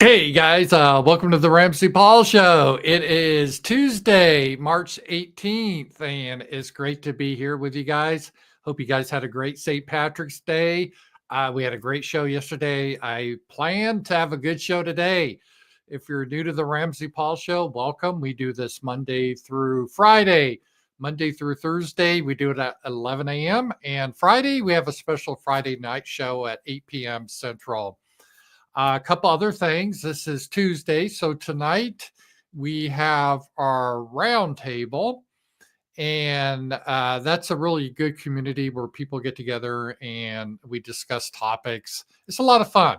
Hey guys, welcome to the RAMZPAUL show. It is Tuesday, March 18th, and it's great to be here with you guys. Hope you guys had a great St. Patrick's Day. We had a great show yesterday. I plan to have a good show today. If you're new to the RAMZPAUL show, welcome. We do this Monday through Friday. Monday through Thursday, we do it at 11 a.m. And Friday, we have a special Friday night show at 8 p.m. Central. A couple other things. This is Tuesday, so tonight we have our roundtable, and that's a really good community where people get together and we discuss topics. It's a lot of fun.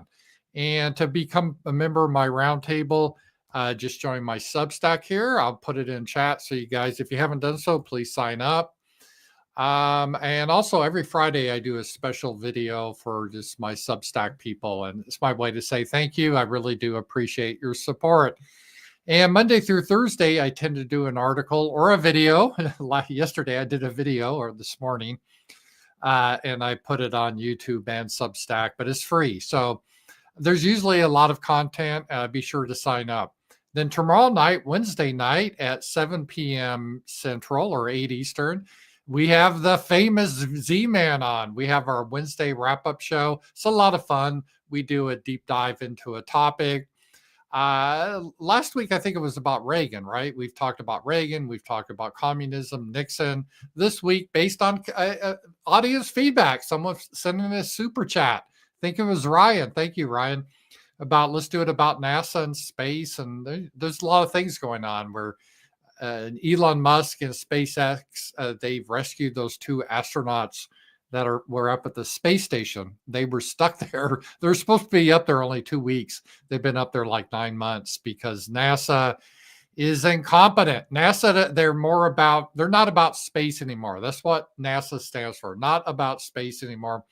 And to become a member of my roundtable, just join my Substack here. I'll put it in chat. So you guys, if you haven't done so, please sign up. And also every Friday I do a special video for just my Substack people, and it's my way to say thank you. I really do appreciate your support. And Monday through Thursday, I tend to do an article or a video. Yesterday I did a video, or this morning, and I put it on YouTube and Substack, but it's free. So there's usually a lot of content. Be sure to sign up. Then tomorrow night, Wednesday night at 7 p.m. Central or 8 Eastern, we have the famous Z-Man on. We have our Wednesday wrap-up show. It's a lot of fun. We do a deep dive into a topic. Last week, I think it was about Reagan, right? We've talked about Reagan. We've talked about communism, Nixon. This week, based on audience feedback, someone sent in a super chat. I think it was Ryan. Thank you, Ryan. Let's do it about NASA and space. And there's a lot of things going on where Elon Musk and SpaceX, they've rescued those two astronauts that were up at the space station. They were stuck there. They're supposed to be up there only 2 weeks. They've been up there like 9 months because NASA is incompetent. NASA, they're not about space anymore. That's what NASA stands for. Not about space anymore.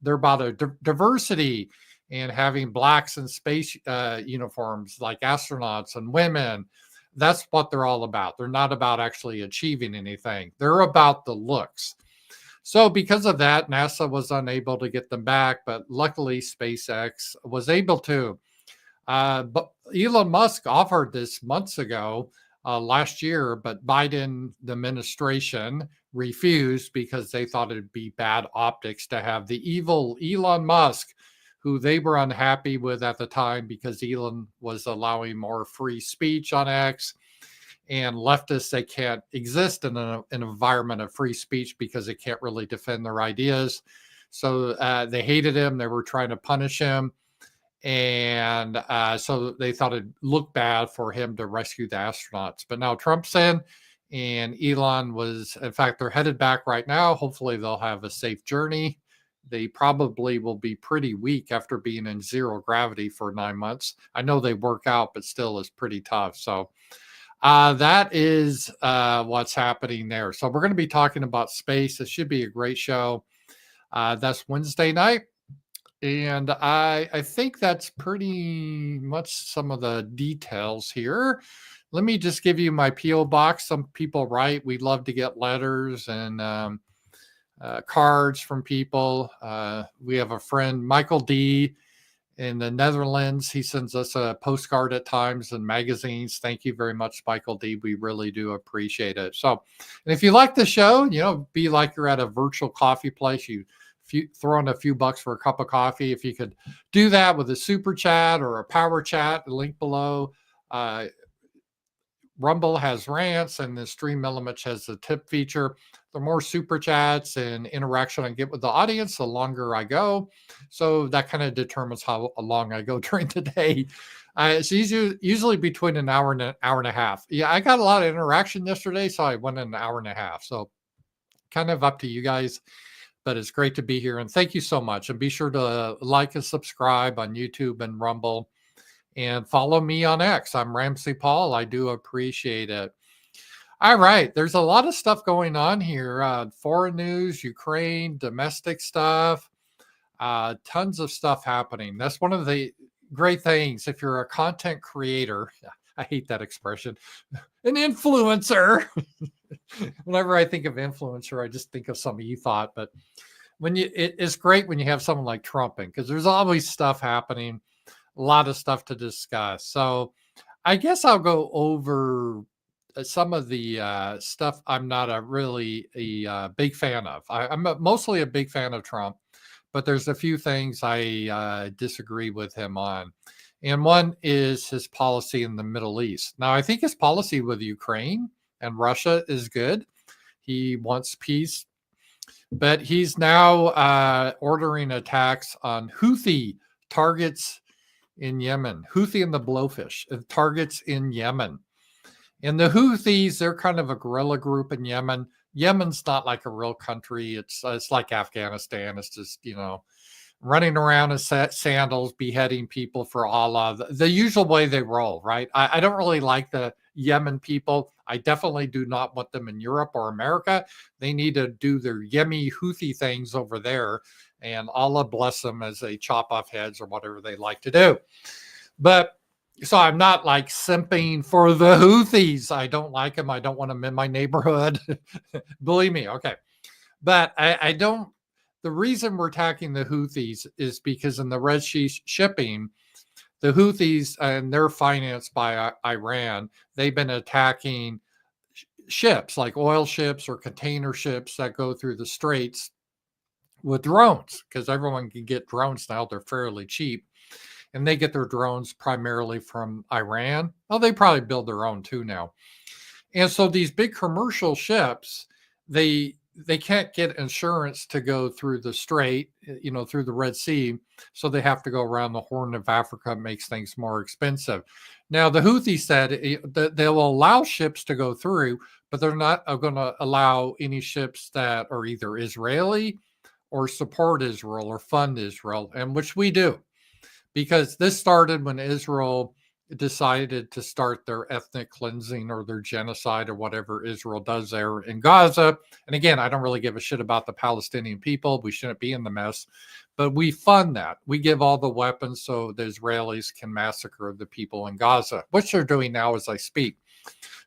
They're about a diversity and having blacks in space uniforms like astronauts and women. That's what they're all about. They're not about actually achieving anything. They're about the looks. So because of that, NASA was unable to get them back, but luckily SpaceX was able to. But Elon Musk offered this months ago, last year, but Biden, the administration, refused because they thought it'd be bad optics to have the evil Elon Musk, who they were unhappy with at the time because Elon was allowing more free speech on X, and leftists, they can't exist in an environment of free speech because they can't really defend their ideas. So they hated him. They were trying to punish him. And so they thought it'd look bad for him to rescue the astronauts. But now Trump's in, and Elon in fact, they're headed back right now. Hopefully they'll have a safe journey. They probably will be pretty weak after being in zero gravity for 9 months. I know they work out, but still is pretty tough. So that is what's happening there. So we're going to be talking about space. It should be a great show. That's Wednesday night. And I think that's pretty much some of the details here. Let me just give you my P.O. box. Some people write. We love to get letters and cards from people. We have a friend, Michael D. in the Netherlands. He sends us a postcard at times and magazines. Thank you very much, Michael D. We really do appreciate it. So, and if you like the show, be like you're at a virtual coffee place. You throw in a few bucks for a cup of coffee. If you could do that with a super chat or a power chat, link below. Rumble has rants and the Stream Element has the tip feature. The more super chats and interaction I get with the audience, the longer I go. So that kind of determines how long I go during the day. It's usually between an hour and an hour and a half. Yeah, I got a lot of interaction yesterday, so I went an hour and a half. So kind of up to you guys, but it's great to be here. And thank you so much. And be sure to like and subscribe on YouTube and Rumble. And follow me on X. I'm RAMZPAUL. I do appreciate it. All right. There's a lot of stuff going on here. Foreign news, Ukraine, domestic stuff, tons of stuff happening. That's one of the great things. If you're a content creator, I hate that expression, an influencer. Whenever I think of influencer, I just think of something you thought. But it's great when you have someone like Trump in, because there's always stuff happening. a lot of stuff to discuss. So I guess I'll go over some of the stuff I'm not really a big fan of. I'm mostly a big fan of Trump, but there's a few things I disagree with him on. And one is his policy in the Middle East. Now, I think his policy with Ukraine and Russia is good. He wants peace, but he's now ordering attacks on Houthi targets in Yemen, Houthi and the Blowfish, targets in Yemen. And the Houthis, they're kind of a guerrilla group in Yemen. Yemen's not like a real country. It's like Afghanistan. It's just, running around in sandals, beheading people for Allah, the usual way they roll, right? I don't really like the Yemen people. I definitely do not want them in Europe or America. They need to do their Yemeni Houthi things over there, and Allah bless them as they chop off heads or whatever they like to do. But so I'm not like simping for the Houthis. I don't like them. I don't want them in my neighborhood. Believe me. Okay. But I don't. The reason we're attacking the Houthis is because in the Red Sea shipping, the Houthis, and they're financed by Iran, they've been attacking ships like oil ships or container ships that go through the straits with drones, because everyone can get drones now. They're fairly cheap. And they get their drones primarily from Iran. Well, they probably build their own too now. And so these big commercial ships, they can't get insurance to go through the strait, through the Red Sea. So they have to go around the Horn of Africa. It makes things more expensive. Now, the Houthis said that they will allow ships to go through, but they're not going to allow any ships that are either Israeli or support Israel or fund Israel, and which we do. Because this started when Israel decided to start their ethnic cleansing or their genocide or whatever Israel does there in Gaza. And again, I don't really give a shit about the Palestinian people. We shouldn't be in the mess, but we fund that. We give all the weapons so the Israelis can massacre the people in Gaza, which they're doing now as I speak.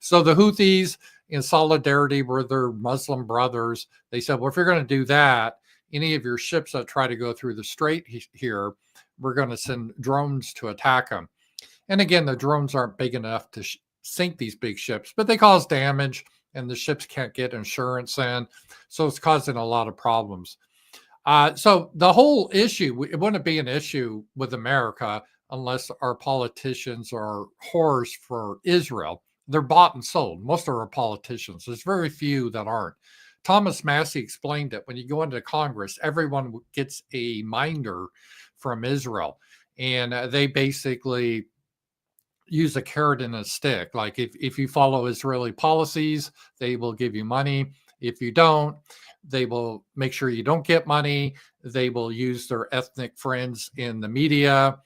So the Houthis, in solidarity with their Muslim brothers, they said, well, if you're going to do that, any of your ships that try to go through the strait here, we're going to send drones to attack them. And again, the drones aren't big enough to sink these big ships, but they cause damage and the ships can't get insurance in. So it's causing a lot of problems. So the whole issue, it wouldn't be an issue with America unless our politicians are whores for Israel. They're bought and sold. Most of our politicians, there's very few that aren't. Thomas Massey explained it. When you go into Congress, everyone gets a minder from Israel. And they basically use a carrot and a stick. Like if you follow Israeli policies, they will give you money. If you don't, they will make sure you don't get money. They will use their ethnic friends in the media,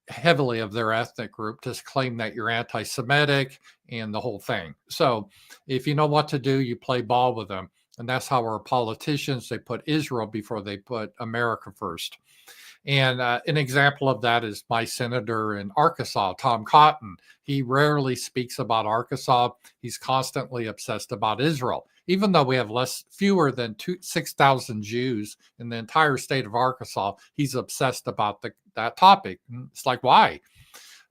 heavily of their ethnic group, to claim that you're anti-Semitic and the whole thing. So if you know what to do, you play ball with them. And that's how our politicians, they put Israel before they put America first. And an example of that is my senator in Arkansas, Tom Cotton. He rarely speaks about Arkansas. He's constantly obsessed about Israel. Even though we have fewer than 6,000 Jews in the entire state of Arkansas, he's obsessed about that topic. It's like, why?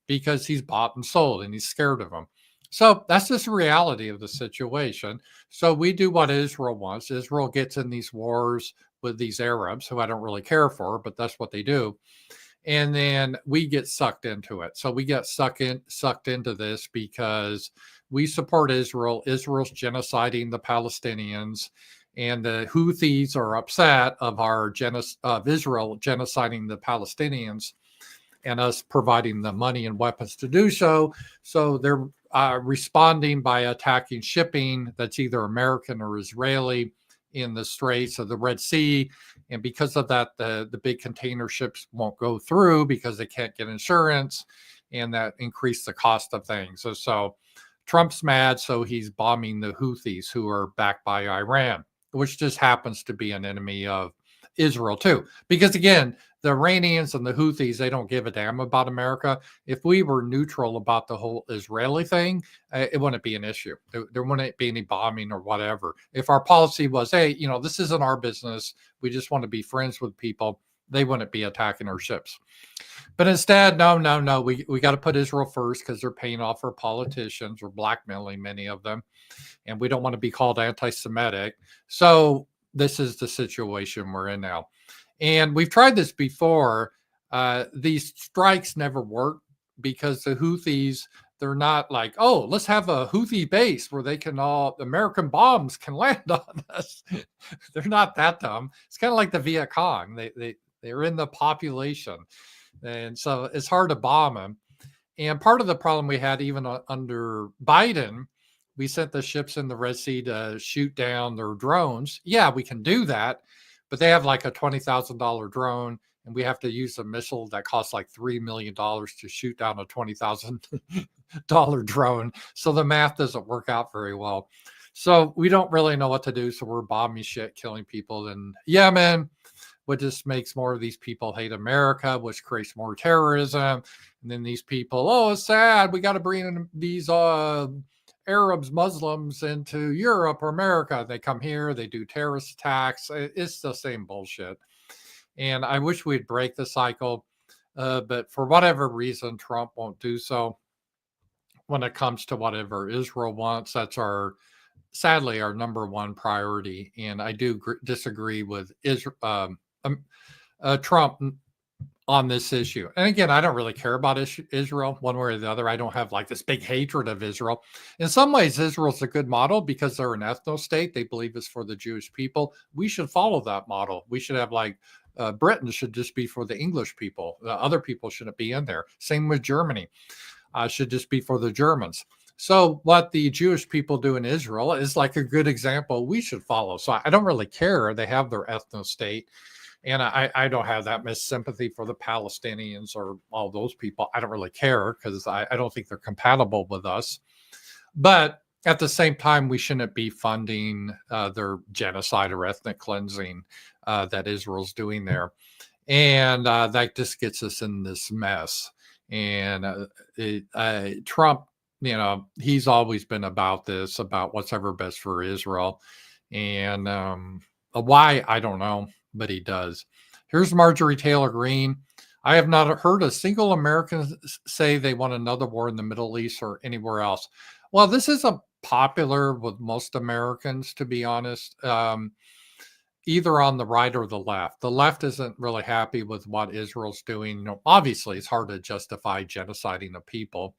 Because he's bought and sold and he's scared of them. So that's just the reality of the situation. So we do what Israel wants. Israel gets in these wars with these Arabs, who I don't really care for, but that's what they do. And then we get sucked into it. So we get sucked into this because we support Israel. Israel's genociding the Palestinians, and the Houthis are upset of Israel genociding the Palestinians and us providing the money and weapons to do so. So they're responding by attacking shipping that's either American or Israeli in the straits of the Red Sea. And because of that, the big container ships won't go through because they can't get insurance, and that increased the cost of things. So Trump's mad, so he's bombing the Houthis, who are backed by Iran, which just happens to be an enemy of Israel too. Because again, the Iranians and the Houthis, they don't give a damn about America. If we were neutral about the whole Israeli thing, it wouldn't be an issue. There wouldn't be any bombing or whatever. If our policy was, hey, this isn't our business, we just want to be friends with people, they wouldn't be attacking our ships. But instead, no, we got to put Israel first because they're paying off our politicians. We're blackmailing many of them, and we don't want to be called anti-Semitic. So this is the situation we're in now. And we've tried this before. These strikes never work because the Houthis, they're not like, oh, let's have a Houthi base where American bombs can land on us. They're not that dumb. It's kind of like the Viet Cong. They're in the population. And so it's hard to bomb them. And part of the problem we had even under Biden, we sent the ships in the Red Sea to shoot down their drones. Yeah, we can do that, but they have like a $20,000 drone, and we have to use a missile that costs like $3 million to shoot down a $20,000 drone. So the math doesn't work out very well. So we don't really know what to do. So we're bombing shit, killing people in Yemen, which just makes more of these people hate America, which creates more terrorism. And then these people, oh, it's sad. We got to bring in these Arabs, Muslims into Europe or America. They come here, they do terrorist attacks. It's the same bullshit. And I wish we'd break the cycle. But for whatever reason, Trump won't do so. When it comes to whatever Israel wants, that's sadly our number one priority. And I do disagree with Trump on this issue. And again, I don't really care about Israel one way or the other. I don't have like this big hatred of Israel. In some ways, Israel's a good model because they're an ethno state. They believe it's for the Jewish people. We should follow that model. We should have like Britain should just be for the English people. The other people shouldn't be in there. Same with Germany. Should just be for the Germans. So what the Jewish people do in Israel is like a good example we should follow. So I don't really care. They have their ethno state. And I don't have that much sympathy for the Palestinians or all those people. I don't really care because I don't think they're compatible with us. But at the same time, we shouldn't be funding their genocide or ethnic cleansing that Israel's doing there. And that just gets us in this mess. And Trump, he's always been about this, about what's ever best for Israel. And why, I don't know, but he does. Here's Margorie Taylor Green. I have not heard a single American say they want another war in the Middle East or anywhere else. Well, this isn't popular with most Americans, to be honest, either on the right or the left. The left isn't really happy with what Israel's doing. Obviously, it's hard to justify genociding a people.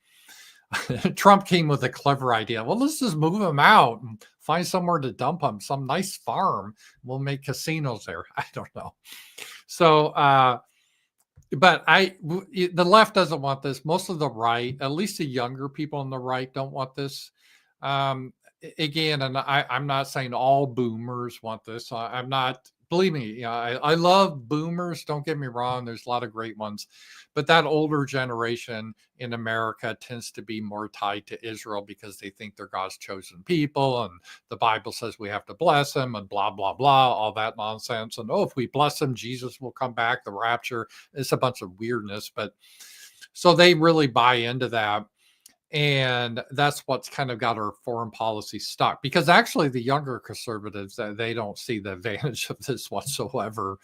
Trump came with a clever idea. Well, let's just move them out and find somewhere to dump them, some nice farm. We'll make casinos there. I don't know. So, but the left doesn't want this. Most of the right, at least the younger people on the right, don't want this. Again, and I'm not saying all boomers want this. I'm not. Believe me, I love boomers. Don't get me wrong. There's a lot of great ones. But that older generation in America tends to be more tied to Israel because they think they're God's chosen people. And the Bible says we have to bless them and blah, blah, blah, all that nonsense. And if we bless them, Jesus will come back, the rapture. It's a bunch of weirdness. But so they really buy into that. And that's what's kind of got our foreign policy stuck, because actually the younger conservatives, they don't see the advantage of this whatsoever.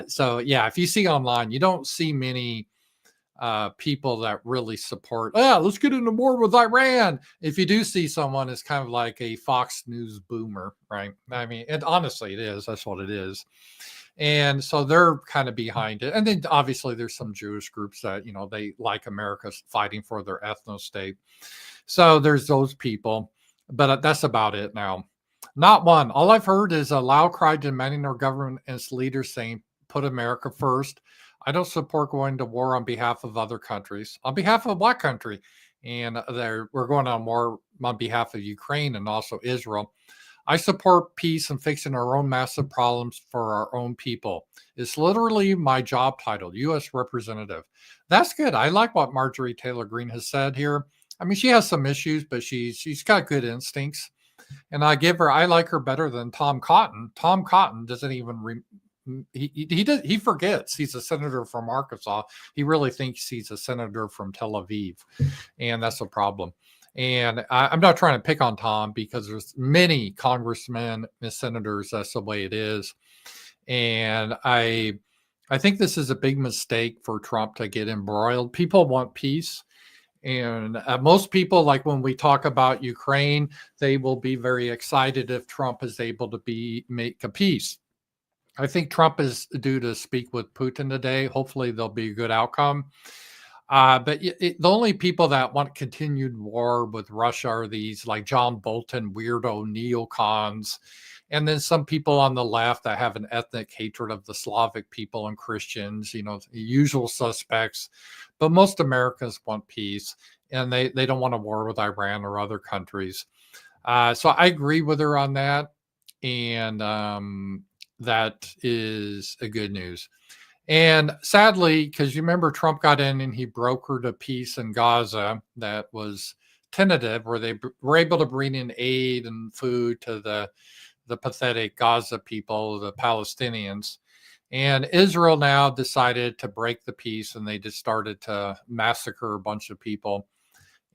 So yeah, if you see online, you don't see many people that really support, let's get into war with Iran. If you do see someone, it's kind of like a Fox News boomer, right? I mean, and honestly, it is. That's what it is. And so they're kind of behind it. And then obviously there's some Jewish groups that, they like America fighting for their ethno state. So there's those people, but that's about it now. Not one. All I've heard is a loud cry demanding our government and its leaders saying, put America first. I don't support going to war on behalf of other countries. On behalf of what country? And we're going on war on behalf of Ukraine and also Israel. I support peace and fixing our own massive problems for our own people. It's literally my job title, U.S. Representative. That's good. I like what Margorie Taylor Green has said here. I mean, she has some issues, but she's got good instincts. And I like her better than Tom Cotton. Tom Cotton doesn't even, he forgets he's a senator from Arkansas. He really thinks he's a senator from Tel Aviv. And that's a problem. And I'm not trying to pick on Tom because there's many congressmen and senators. That's the way it is. And I think this is a big mistake for Trump to get embroiled. People want peace. And most people, like when we talk about Ukraine, they will be very excited if Trump is able to make a peace. I think Trump is due to speak with Putin today. Hopefully, there'll be a good outcome. But the only people that want continued war with Russia are these like John Bolton, weirdo neocons, and then some people on the left that have an ethnic hatred of the Slavic people and Christians, the usual suspects. But most Americans want peace, and they don't want a war with Iran or other countries. So I agree with her on that. And that is a good news. And sadly, because you remember Trump got in and he brokered a peace in Gaza that was tentative, where they were able to bring in aid and food to the pathetic Gaza people, the Palestinians. And Israel now decided to break the peace, and they just started to massacre a bunch of people.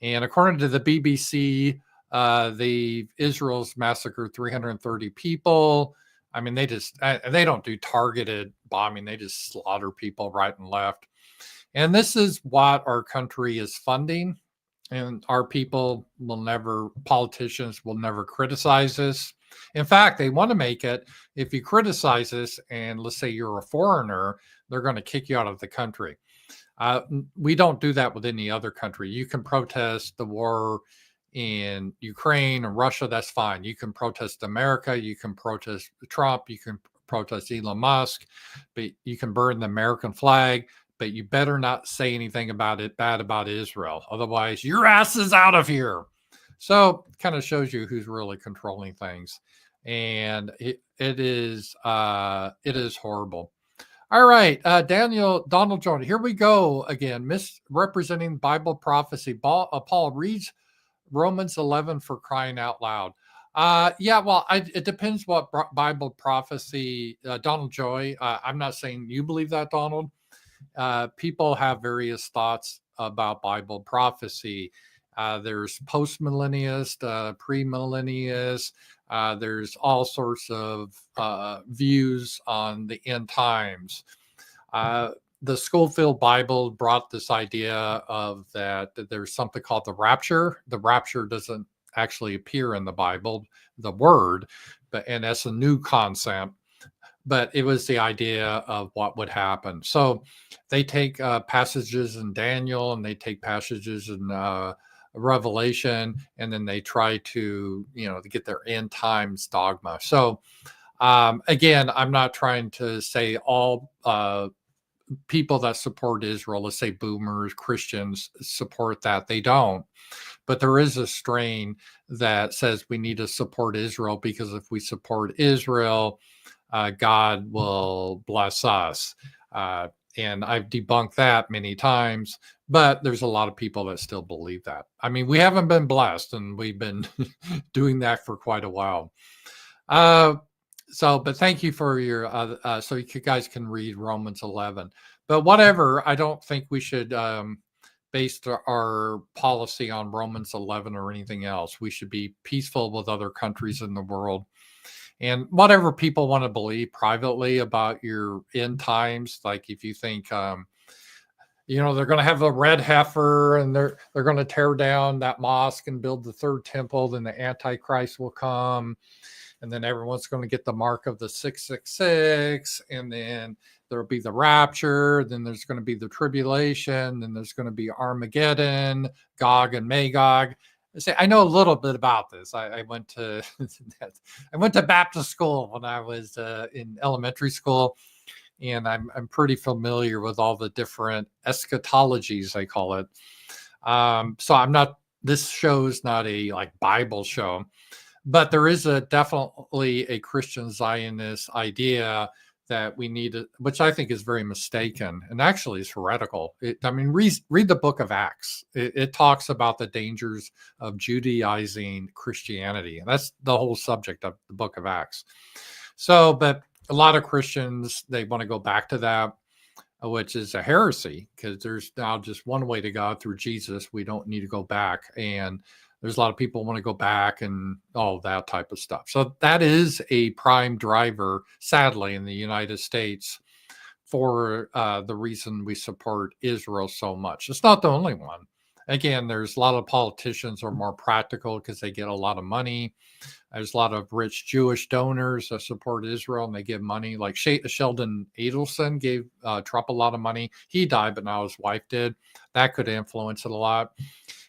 And according to the BBC, the Israel's massacred 330 people. I mean, they don't do targeted bombing; they just slaughter people right and left. And this is what our country is funding, and our politicians will never criticize this. In fact, they want to make it, if you criticize this, and let's say you're a foreigner, they're going to kick you out of the country. We don't do that with any other country. You can protest the war in Ukraine and Russia, that's fine. You can protest America, you can protest Trump, you can protest Elon Musk, but you can burn the American flag, but you better not say anything bad about Israel. Otherwise, your ass is out of here. So it kind of shows you who's really controlling things. And it is horrible. All right, Donald Jones, here we go again, misrepresenting Bible prophecy. Paul reads Romans 11 for crying out loud. Yeah, well, it depends what Bible prophecy, Donald Joy. I'm not saying you believe that, Donald. People have various thoughts about Bible prophecy. There's post-millennialist, pre-millennialist. There's all sorts of views on the end times. The Schofield Bible brought this idea of that there's something called the rapture. The rapture doesn't actually appear in the Bible, the word, and that's a new concept. But it was the idea of what would happen. So they take passages in Daniel and they take passages in Revelation, and then they try to get their end times dogma. So again, I'm not trying to say all people that support Israel, let's say boomers, Christians, support that. They don't. But there is a strain that says we need to support Israel, because if we support Israel, God will bless us. And I've debunked that many times, but there's a lot of people that still believe that. I mean, we haven't been blessed, and we've been doing that for quite a while. But thank you for your, so you guys can read Romans 11. But whatever, I don't think we should base our policy on Romans 11 or anything else. We should be peaceful with other countries in the world. And whatever people want to believe privately about your end times, like if you think, they're going to have a red heifer and they're going to tear down that mosque and build the third temple, then the Antichrist will come, and then everyone's going to get the mark of the 666, and then there'll be the rapture, then there's going to be the tribulation, then there's going to be Armageddon, Gog and Magog. I know a little bit about this. I went to Baptist school when I was in elementary school, and I'm pretty familiar with all the different eschatologies, they call it. So I'm not. This show's not a Bible show, but there is definitely a Christian Zionist idea that we need, which I think is very mistaken and actually is heretical. Read the book of Acts. It talks about the dangers of Judaizing Christianity. And that's the whole subject of the book of Acts. So, but a lot of Christians, they want to go back to that, which is a heresy, because there's now just one way to God, through Jesus. We don't need to go back. And there's a lot of people want to go back and all that type of stuff. So that is a prime driver, sadly, in the United States for the reason we support Israel so much. It's not the only one. Again, there's a lot of politicians are more practical because they get a lot of money. There's a lot of rich Jewish donors that support Israel and they give money. Like Sheldon Adelson gave Trump a lot of money. He died, but now his wife did. That could influence it a lot.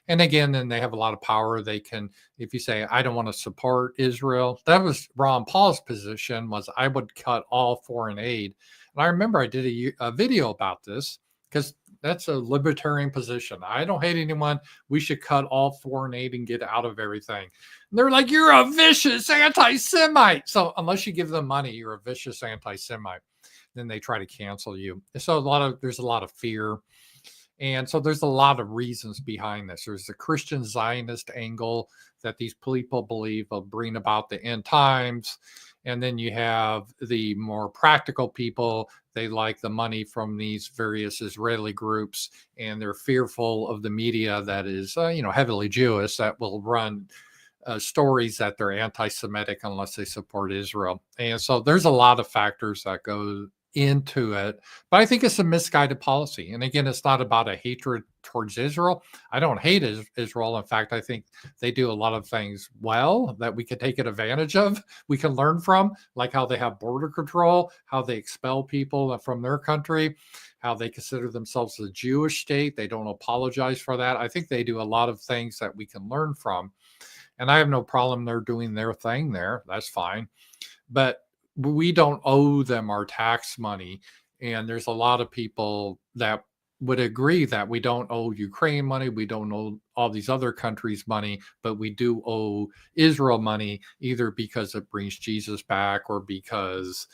And again, then they have a lot of power. They can, if you say, I don't want to support Israel, that was Ron Paul's position, was I would cut all foreign aid. And I remember I did a video about this because that's a libertarian position. I don't hate anyone. We should cut all foreign aid and get out of everything. And they're like, you're a vicious anti-Semite. So unless you give them money, you're a vicious anti-Semite. Then they try to cancel you. So there's a lot of fear. And so there's a lot of reasons behind this. There's the Christian Zionist angle that these people believe will bring about the end times. And then you have the more practical people. They like the money from these various Israeli groups, and they're fearful of the media that is, heavily Jewish, that will run stories that they're anti-Semitic unless they support Israel. And so there's a lot of factors that go into it, but I think it's a misguided policy. And again, it's not about a hatred towards Israel. I don't hate Israel. In fact, I think they do a lot of things well that we could take advantage of. We can learn from, like how they have border control, how they expel people from their country, how they consider themselves a Jewish state. They don't apologize for that. I think they do a lot of things that we can learn from. And I have no problem they're doing their thing there. That's fine. But we don't owe them our tax money. And there's a lot of people that would agree that we don't owe Ukraine money. We don't owe all these other countries money, but we do owe Israel money, either because it brings Jesus back or because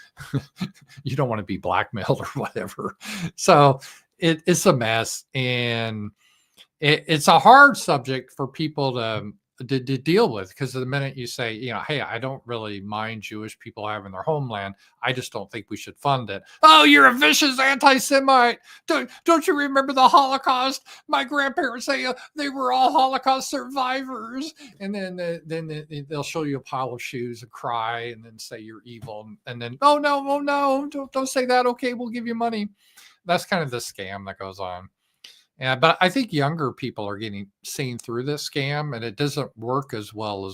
you don't want to be blackmailed or whatever. So it's a mess. And it's a hard subject for people to deal with, because the minute you say, hey, I don't really mind Jewish people having their homeland, I just don't think we should fund it. Oh, you're a vicious anti-Semite. Don't you remember the Holocaust? My grandparents say they were all Holocaust survivors. And then they'll show you a pile of shoes and cry and then say you're evil. And then, oh no, don't say that. Okay, we'll give you money. That's kind of the scam that goes on. Yeah, but I think younger people are getting seen through this scam, and it doesn't work as well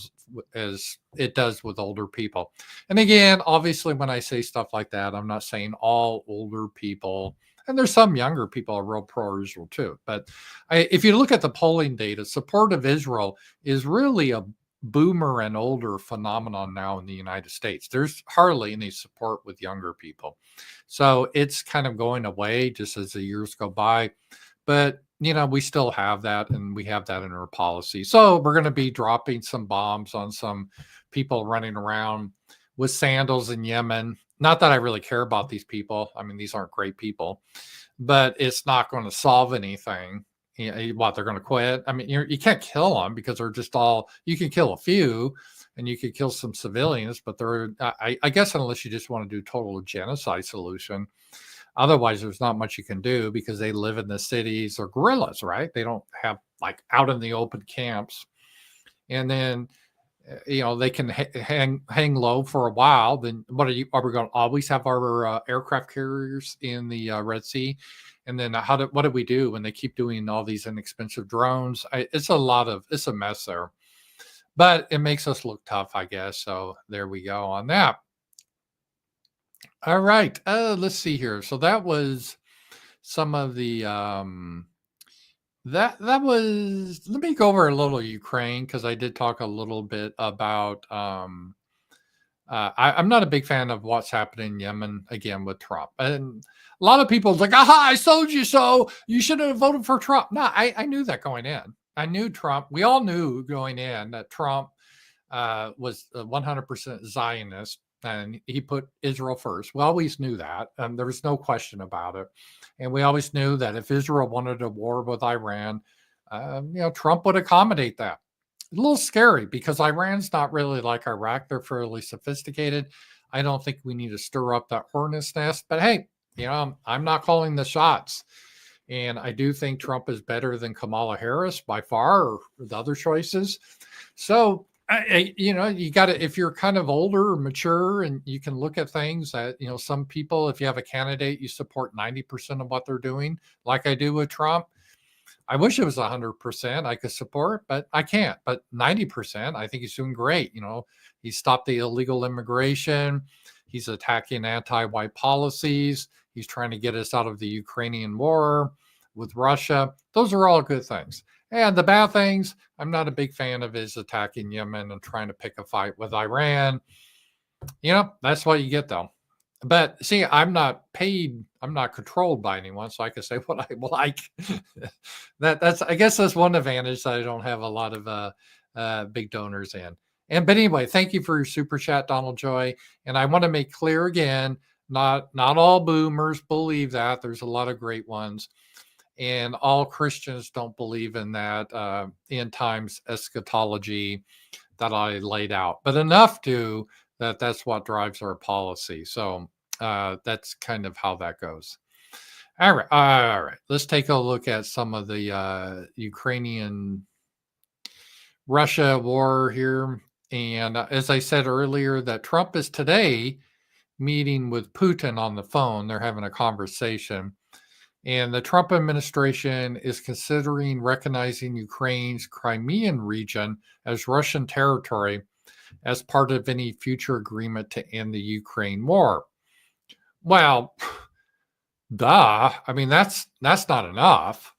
as it does with older people. And again, obviously, when I say stuff like that, I'm not saying all older people, and there's some younger people are real pro-Israel too. But if you look at the polling data, support of Israel is really a boomer and older phenomenon now in the United States. There's hardly any support with younger people. So it's kind of going away just as the years go by. But, we still have that, and we have that in our policy. So we're going to be dropping some bombs on some people running around with sandals in Yemen. Not that I really care about these people. I mean, these aren't great people, but it's not going to solve anything. What, they're going to quit? I mean, you can't kill them because they're just you can kill a few and you could kill some civilians, but I guess unless you just want to do total genocide solution. Otherwise, there's not much you can do because they live in the cities. Or guerrillas, right? They don't have like out in the open camps. And then, they can hang low for a while. Then are we going to always have our aircraft carriers in the Red Sea? And then what do we do when they keep doing all these inexpensive drones? It's a mess there. But it makes us look tough, I guess. So there we go on that. All right. Let's see here. So that was some of the that was. Let me go over a little Ukraine, because I did talk a little bit about. I'm not a big fan of what's happening in Yemen again with Trump, and a lot of people like, "Aha! I told you so. You should have voted for Trump." No, I knew that going in. I knew Trump. We all knew going in that Trump was 100% Zionist. And he put Israel first. We always knew that. There was no question about it. And we always knew that if Israel wanted a war with Iran, Trump would accommodate that. A little scary because Iran's not really like Iraq. They're fairly sophisticated. I don't think we need to stir up that hornet's nest. But hey, I'm not calling the shots. And I do think Trump is better than Kamala Harris by far, or the other choices. So You got to, if you're kind of older or mature and you can look at things that, some people, if you have a candidate, you support 90% of what they're doing, like I do with Trump. I wish it was 100% I could support, but I can't. But 90%, I think he's doing great. He stopped the illegal immigration. He's attacking anti-white policies. He's trying to get us out of the Ukrainian war with Russia. Those are all good things. And the bad things, I'm not a big fan of his attacking Yemen and trying to pick a fight with Iran. That's what you get though. But see, I'm not paid, I'm not controlled by anyone, so I can say what I like. I guess that's one advantage that I don't have a lot of big donors in. But anyway, thank you for your super chat, Donald Joy. And I want to make clear again, not all boomers believe that. There's a lot of great ones. And all Christians don't believe in that end times eschatology that I laid out, but enough to that's what drives our policy. So that's kind of how that goes. All right. Let's take a look at some of the Ukrainian Russia war here. And as I said earlier, that Trump is today meeting with Putin on the phone. They're having a conversation. And the Trump administration is considering recognizing Ukraine's Crimean region as Russian territory as part of any future agreement to end the Ukraine war. Well, duh. I mean, that's not enough.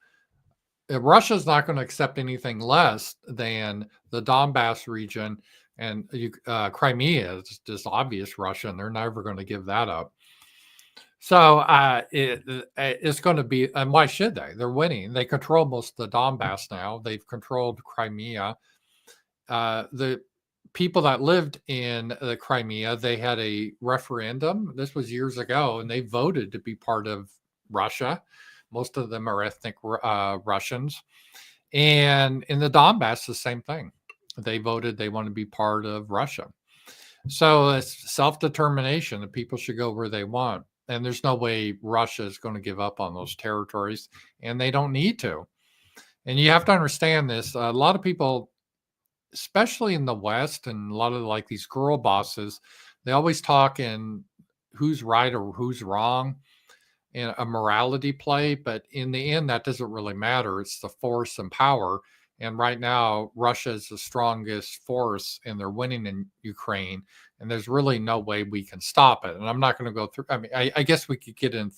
Russia's not going to accept anything less than the Donbass region, and Crimea is just obvious Russian. They're never going to give that up. So it's going to be, and why should they? They're winning. They control most of the Donbass now. They've controlled Crimea. The people that lived in the Crimea, they had a referendum. This was years ago, and they voted to be part of Russia. Most of them are ethnic Russians. And in the Donbass, the same thing. They voted they want to be part of Russia. So it's self-determination. The people should go where they want. And there's no way Russia is going to give up on those territories, and they don't need to. And you have to understand this. A lot of people, especially in the West, and a lot of like these girl bosses, they always talk in who's right or who's wrong in a morality play. But in the end, that doesn't really matter. It's the force and power. And right now, Russia is the strongest force, and they're winning in Ukraine. And there's really no way we can stop it. And I'm not going to go through. I mean, I guess we could get in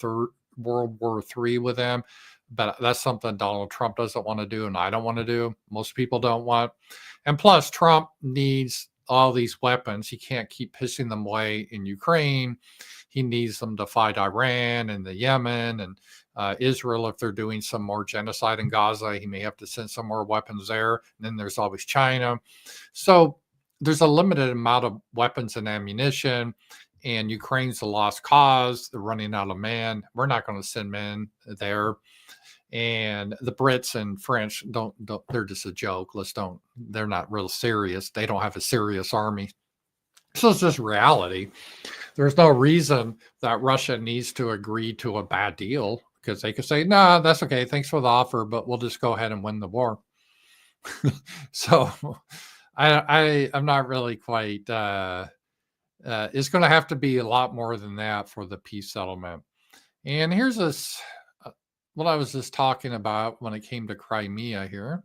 World War III with them, but that's something Donald Trump doesn't want to do, and I don't want to do. Most people don't want. And plus, Trump needs all these weapons. He can't keep pissing them away in Ukraine. He needs them to fight Iran and the Yemen and Israel. If they're doing some more genocide in Gaza, he may have to send some more weapons there. And then there's always China. So there's a limited amount of weapons and ammunition, and Ukraine's a lost cause. They're running out of men. We're not going to send men there. And the Brits and French don't, they're just a joke. They're not real serious. They don't have a serious army. So it's just reality. There's no reason that Russia needs to agree to a bad deal, because they could say, no, that's okay. Thanks for the offer, but we'll just go ahead and win the war. So I'm not really quite, it's going to have to be a lot more than that for the peace settlement. And here's this, what I was just talking about when it came to Crimea here.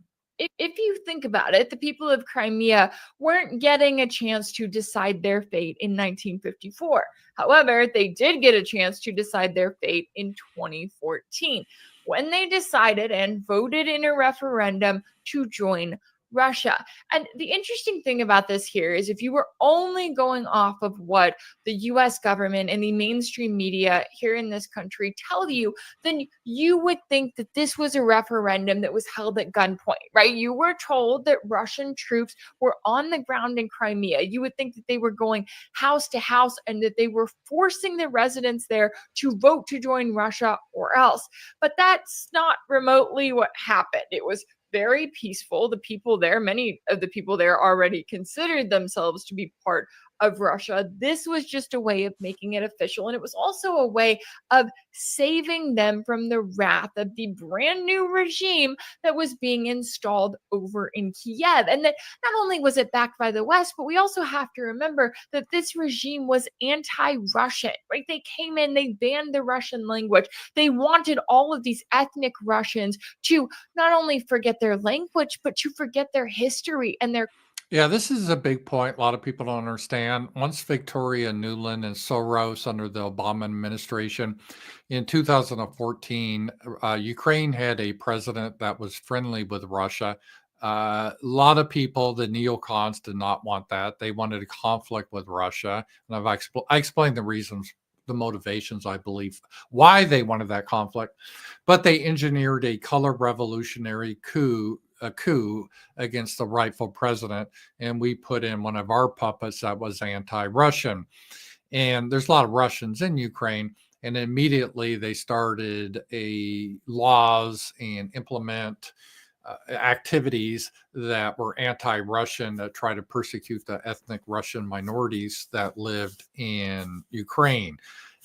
If you think about it, the people of Crimea weren't getting a chance to decide their fate in 1954. However, they did get a chance to decide their fate in 2014 when they decided and voted in a referendum to join Russia. And the interesting thing about this here is if you were only going off of what the US government and the mainstream media here in this country tell you, then you would think that this was a referendum that was held at gunpoint, right? You were told that Russian troops were on the ground in Crimea. You would think that they were going house to house and that they were forcing the residents there to vote to join Russia or else. But that's not remotely what happened. It was very peaceful. The people there, many of the people there already considered themselves to be part of Russia. This was just a way of making it official. And it was also a way of saving them from the wrath of the brand new regime that was being installed over in Kiev. And that not only was it backed by the West, but we also have to remember that this regime was anti-Russian, right? They came in, they banned the Russian language. They wanted all of these ethnic Russians to not only forget their language, but to forget their history and their. Yeah, this is a big point. A lot of people don't understand. Once Victoria Nuland and Soros under the Obama administration in 2014, Ukraine had a president that was friendly with Russia. A lot of people, the neocons, did not want that. They wanted a conflict with Russia. And I explained the reasons, the motivations, I believe, why they wanted that conflict. But they engineered a color revolutionary coup against the rightful president, and we put in one of our puppets that was anti-Russian. And there's a lot of Russians in Ukraine, and immediately they started laws and implement activities that were anti-Russian, that try to persecute the ethnic Russian minorities that lived in Ukraine.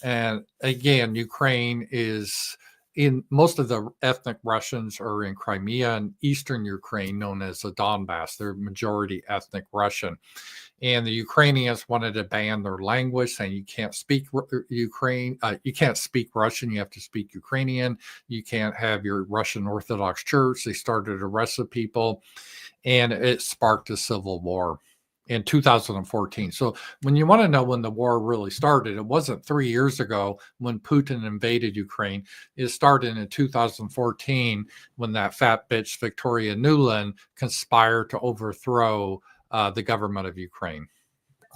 And again, Ukraine is in, most of the ethnic Russians are in Crimea and eastern Ukraine, known as the Donbass. They're majority ethnic Russian. And the Ukrainians wanted to ban their language, saying you can't speak you can't speak Russian, you have to speak Ukrainian. You can't have your Russian Orthodox Church. They started arresting people, and it sparked a civil war in 2014. So when you want to know when the war really started, it wasn't 3 years ago when Putin invaded Ukraine. It started in 2014 when that fat bitch Victoria Nuland conspired to overthrow the government of Ukraine.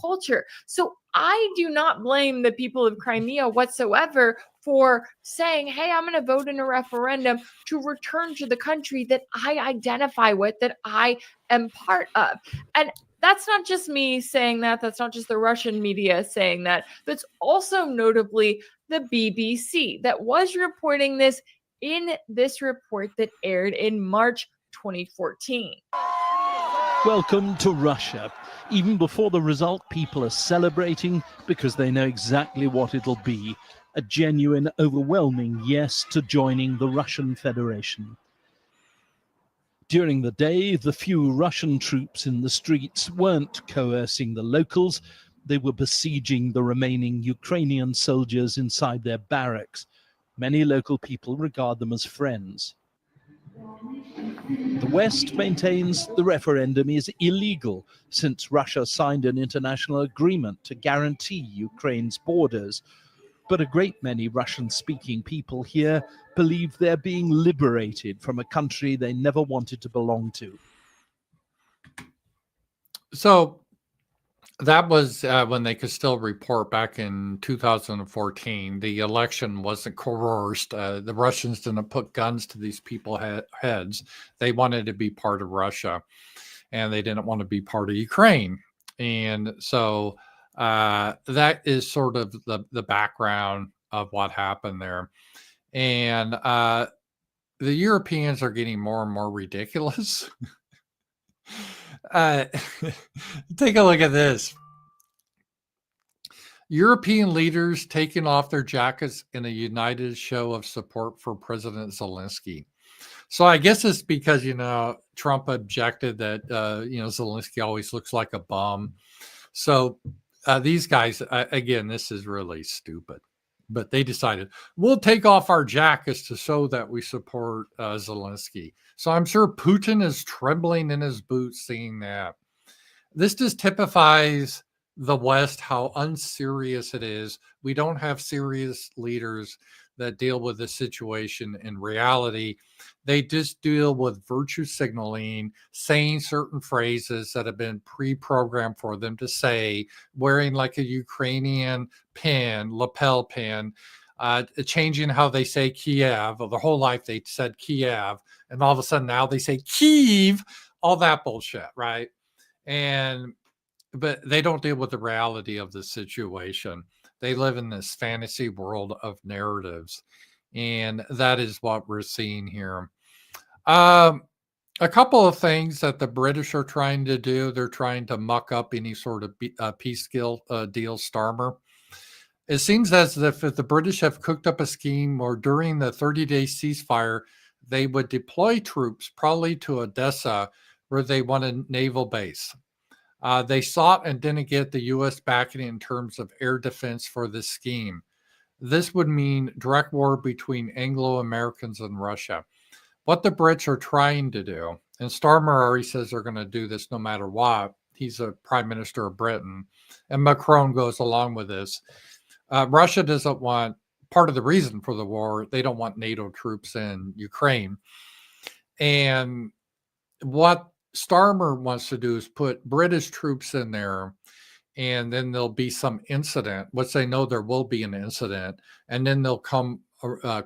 Culture. So I do not blame the people of Crimea whatsoever for saying, hey, I'm going to vote in a referendum to return to the country that I identify with, that I am part of. And that's not just me saying that. That's not just the Russian media saying that. That's also notably the BBC that was reporting this in this report that aired in March 2014. Welcome to Russia. Even before the result, people are celebrating because they know exactly what it'll be. A genuine, overwhelming yes to joining the Russian Federation. During the day, the few Russian troops in the streets weren't coercing the locals. They were besieging the remaining Ukrainian soldiers inside their barracks. Many local people regard them as friends. The West maintains the referendum is illegal since Russia signed an international agreement to guarantee Ukraine's borders. But a great many Russian-speaking people here believe they're being liberated from a country they never wanted to belong to. So that was when they could still report back in 2014. The election wasn't coerced. The Russians didn't put guns to these people's heads. They wanted to be part of Russia, and they didn't want to be part of Ukraine. And so that is sort of the background of what happened there. And the Europeans are getting more and more ridiculous. Take a look at this. European leaders taking off their jackets in a united show of support for President Zelensky. So I guess it's because, Trump objected that, Zelensky always looks like a bum. So these guys, again, this is really stupid. But they decided, we'll take off our jackets to show that we support Zelensky. So I'm sure Putin is trembling in his boots seeing that. This just typifies the West, how unserious it is. We don't have serious leaders that deal with the situation in reality. They just deal with virtue signaling, saying certain phrases that have been pre-programmed for them to say, wearing like a Ukrainian pin, lapel pin, changing how they say Kiev. Their whole life they said Kiev, and all of a sudden now they say Kyiv, all that bullshit, right? But they don't deal with the reality of the situation. They live in this fantasy world of narratives. And that is what we're seeing here. a couple of things that the British are trying to do. They're trying to muck up any sort of peace deal, Starmer. It seems as if the British have cooked up a scheme where during the 30-day ceasefire, they would deploy troops probably to Odessa, where they want a naval base. They sought and didn't get the U.S. backing in terms of air defense for this scheme. This would mean direct war between Anglo-Americans and Russia. What the Brits are trying to do, and Starmer already says they're going to do this no matter what. He's a prime minister of Britain, and Macron goes along with this. Russia doesn't want, part of the reason for the war, they don't want NATO troops in Ukraine. And what Starmer wants to do is put British troops in there, and then there'll be some incident, which they know there will be an incident, and then they'll come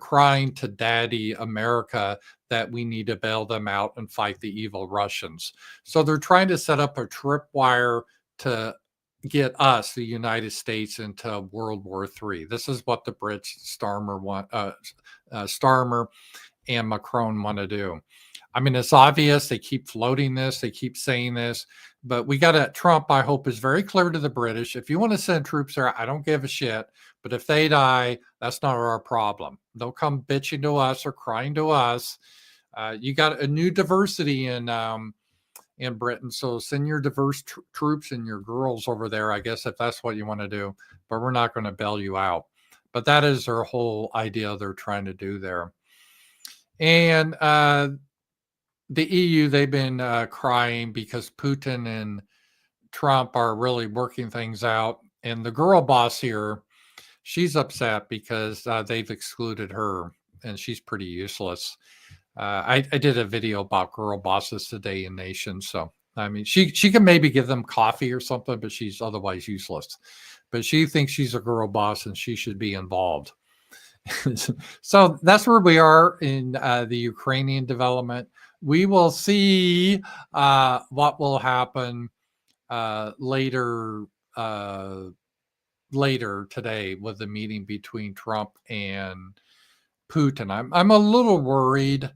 crying to Daddy America that we need to bail them out and fight the evil Russians. So they're trying to set up a tripwire to get us, the United States, into World War III. This is what the Brits, Starmer and Macron want to do. I mean, it's obvious. They keep floating this. They keep saying this. But we got to, Trump, I hope, is very clear to the British. If you want to send troops there, I don't give a shit. But if they die, that's not our problem. They'll come bitching to us or crying to us. You got a new diversity in Britain. So send your diverse troops and your girls over there, I guess, if that's what you want to do. But we're not going to bail you out. But that is their whole idea they're trying to do there. And the EU, they've been crying because Putin and Trump are really working things out. And the girl boss here, she's upset because they've excluded her, and she's pretty useless. I did a video about girl bosses today in Nation. So, I mean, she can maybe give them coffee or something, but she's otherwise useless. But she thinks she's a girl boss and she should be involved. So that's where we are in the Ukrainian development. We will see what will happen later today with the meeting between Trump and Putin. I'm a little worried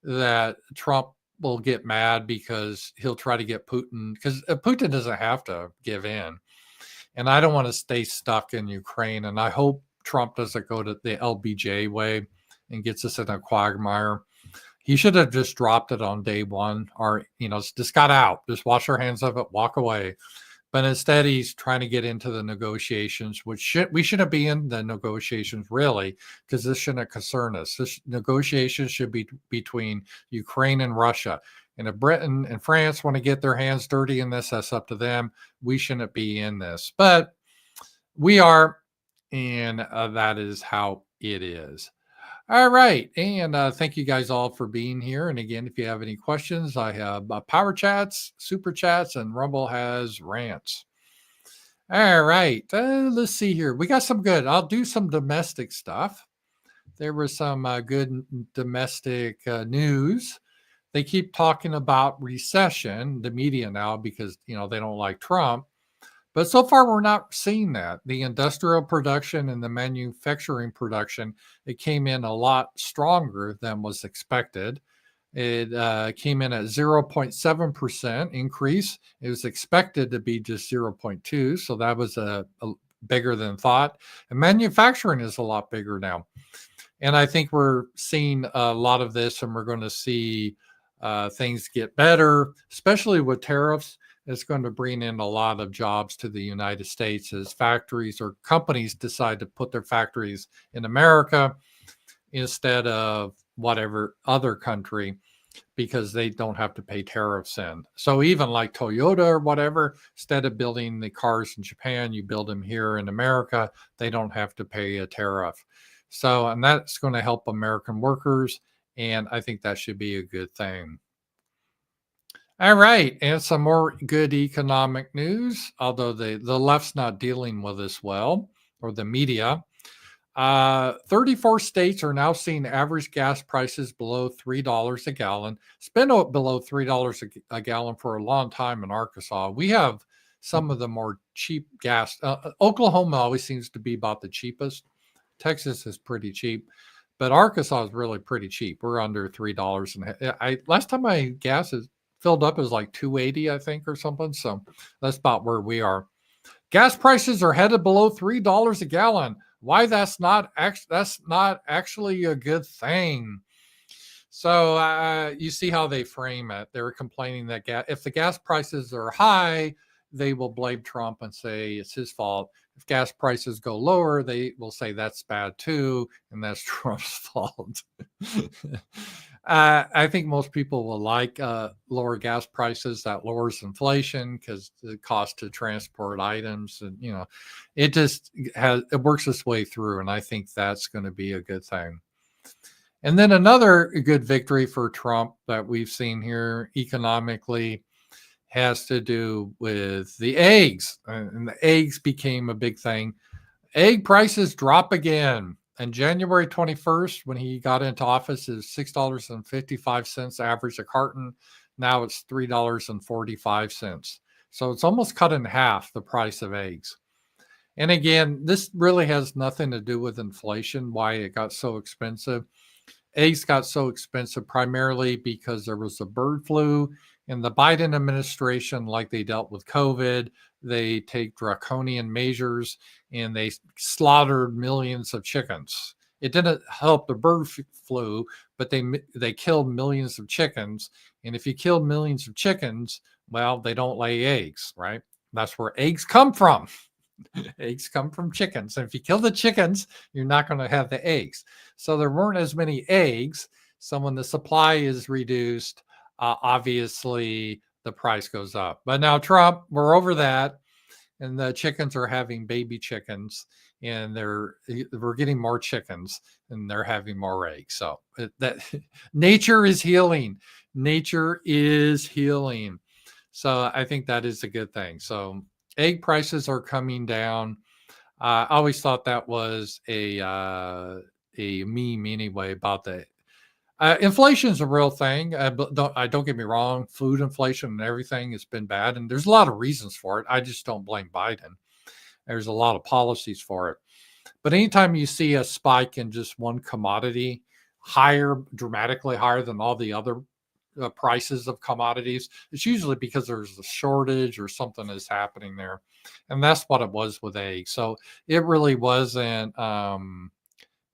that Trump will get mad because he'll try to get Putin, because Putin doesn't have to give in. And I don't want to stay stuck in Ukraine. And I hope Trump doesn't go to the LBJ way and gets us in a quagmire. He should have just dropped it on day one, or, just got out, just wash our hands of it, walk away. But instead, he's trying to get into the negotiations, which we shouldn't be in the negotiations, really, because this shouldn't concern us. This negotiations should be between Ukraine and Russia. And if Britain and France want to get their hands dirty in this, that's up to them. We shouldn't be in this. But we are, and that is how it is. All right. And thank you guys all for being here. And again, if you have any questions, I have Power Chats, Super Chats, and Rumble has rants. All right. Let's see here. We got some good. I'll do some domestic stuff. There was some good domestic news. They keep talking about recession, the media now, because, they don't like Trump. But so far, we're not seeing that. The industrial production and the manufacturing production, it came in a lot stronger than was expected. It came in at 0.7% increase. It was expected to be just 0.2, so that was a bigger than thought. And manufacturing is a lot bigger now. And I think we're seeing a lot of this, and we're going to see things get better, especially with tariffs. It's going to bring in a lot of jobs to the United States as factories or companies decide to put their factories in America instead of whatever other country, because they don't have to pay tariffs in. So even like Toyota or whatever, instead of building the cars in Japan, you build them here in America, they don't have to pay a tariff. So, and that's going to help American workers. And I think that should be a good thing. All right, and some more good economic news, although the left's not dealing with this well, or the media. 34 states are now seeing average gas prices below $3 a gallon. It's been below $3 a gallon for a long time in Arkansas. We have some of the more cheap gas. Oklahoma always seems to be about the cheapest. Texas is pretty cheap. but Arkansas is really pretty cheap. We're under $3. And I last time my gas is filled up is like 280, I think, or something. So that's about where we are. Gas prices are headed below $3 a gallon. Why that's not actually a good thing. So you see how they frame it. They're complaining that if the gas prices are high, they will blame Trump and say it's his fault. If gas prices go lower, they will say that's bad too, and that's Trump's fault. I think most people will like lower gas prices. That lowers inflation because the cost to transport items, and it works its way through, and I think that's going to be a good thing. And then another good victory for Trump that we've seen here economically has to do with the eggs. And the eggs became a big thing. Egg prices drop again. And January 21st, when he got into office, is $6.55 average a carton. Now it's $3.45. So it's almost cut in half the price of eggs. And again, this really has nothing to do with inflation, why it got so expensive. Eggs got so expensive primarily because there was a bird flu, and the Biden administration, like they dealt with COVID, they take draconian measures and they slaughtered millions of chickens. It didn't help the bird flu, but they killed millions of chickens. And if you kill millions of chickens, well, they don't lay eggs, right? That's where eggs come from. Eggs come from chickens. And if you kill the chickens, you're not going to have the eggs. So there weren't as many eggs. So when the supply is reduced, obviously the price goes up. But now Trump, we're over that. And the chickens are having baby chickens, and we're getting more chickens, and they're having more eggs. So that nature is healing. Nature is healing. So I think that is a good thing. So egg prices are coming down. I always thought that was a meme anyway about the inflation is a real thing. But don't get me wrong. Food inflation and everything has been bad, and there's a lot of reasons for it. I just don't blame Biden. There's a lot of policies for it. But anytime you see a spike in just one commodity, dramatically higher than all the other prices of commodities, it's usually because there's a shortage or something is happening there. And that's what it was with eggs. So it really wasn't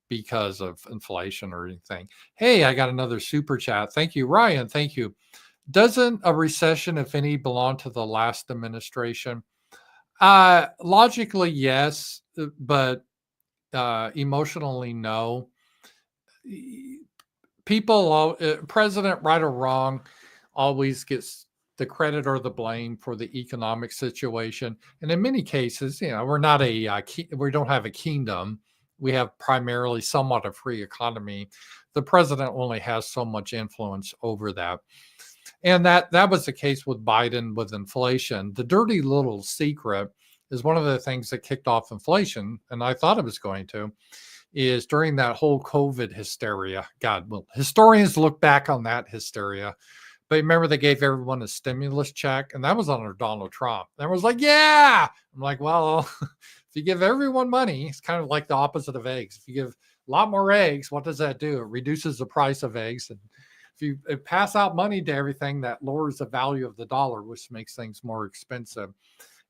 because of inflation or anything. Hey, I got another super chat. Thank you, Ryan. Thank you. Doesn't a recession, if any, belong to the last administration? Logically, yes, but emotionally, no. People, president, right or wrong, always gets the credit or the blame for the economic situation. And in many cases, we're not we don't have a kingdom. We have primarily somewhat a free economy. The president only has so much influence over that. And that was the case with Biden with inflation. The dirty little secret is one of the things that kicked off inflation, and I thought it was going to, is during that whole COVID hysteria. God, well, historians look back on that hysteria. But remember, they gave everyone a stimulus check, and that was under Donald Trump. Everyone's like, yeah. I'm like, well, if you give everyone money, it's kind of like the opposite of eggs. If you give a lot more eggs, what does that do? It reduces the price of eggs. And if you pass out money to everything, that lowers the value of the dollar, which makes things more expensive.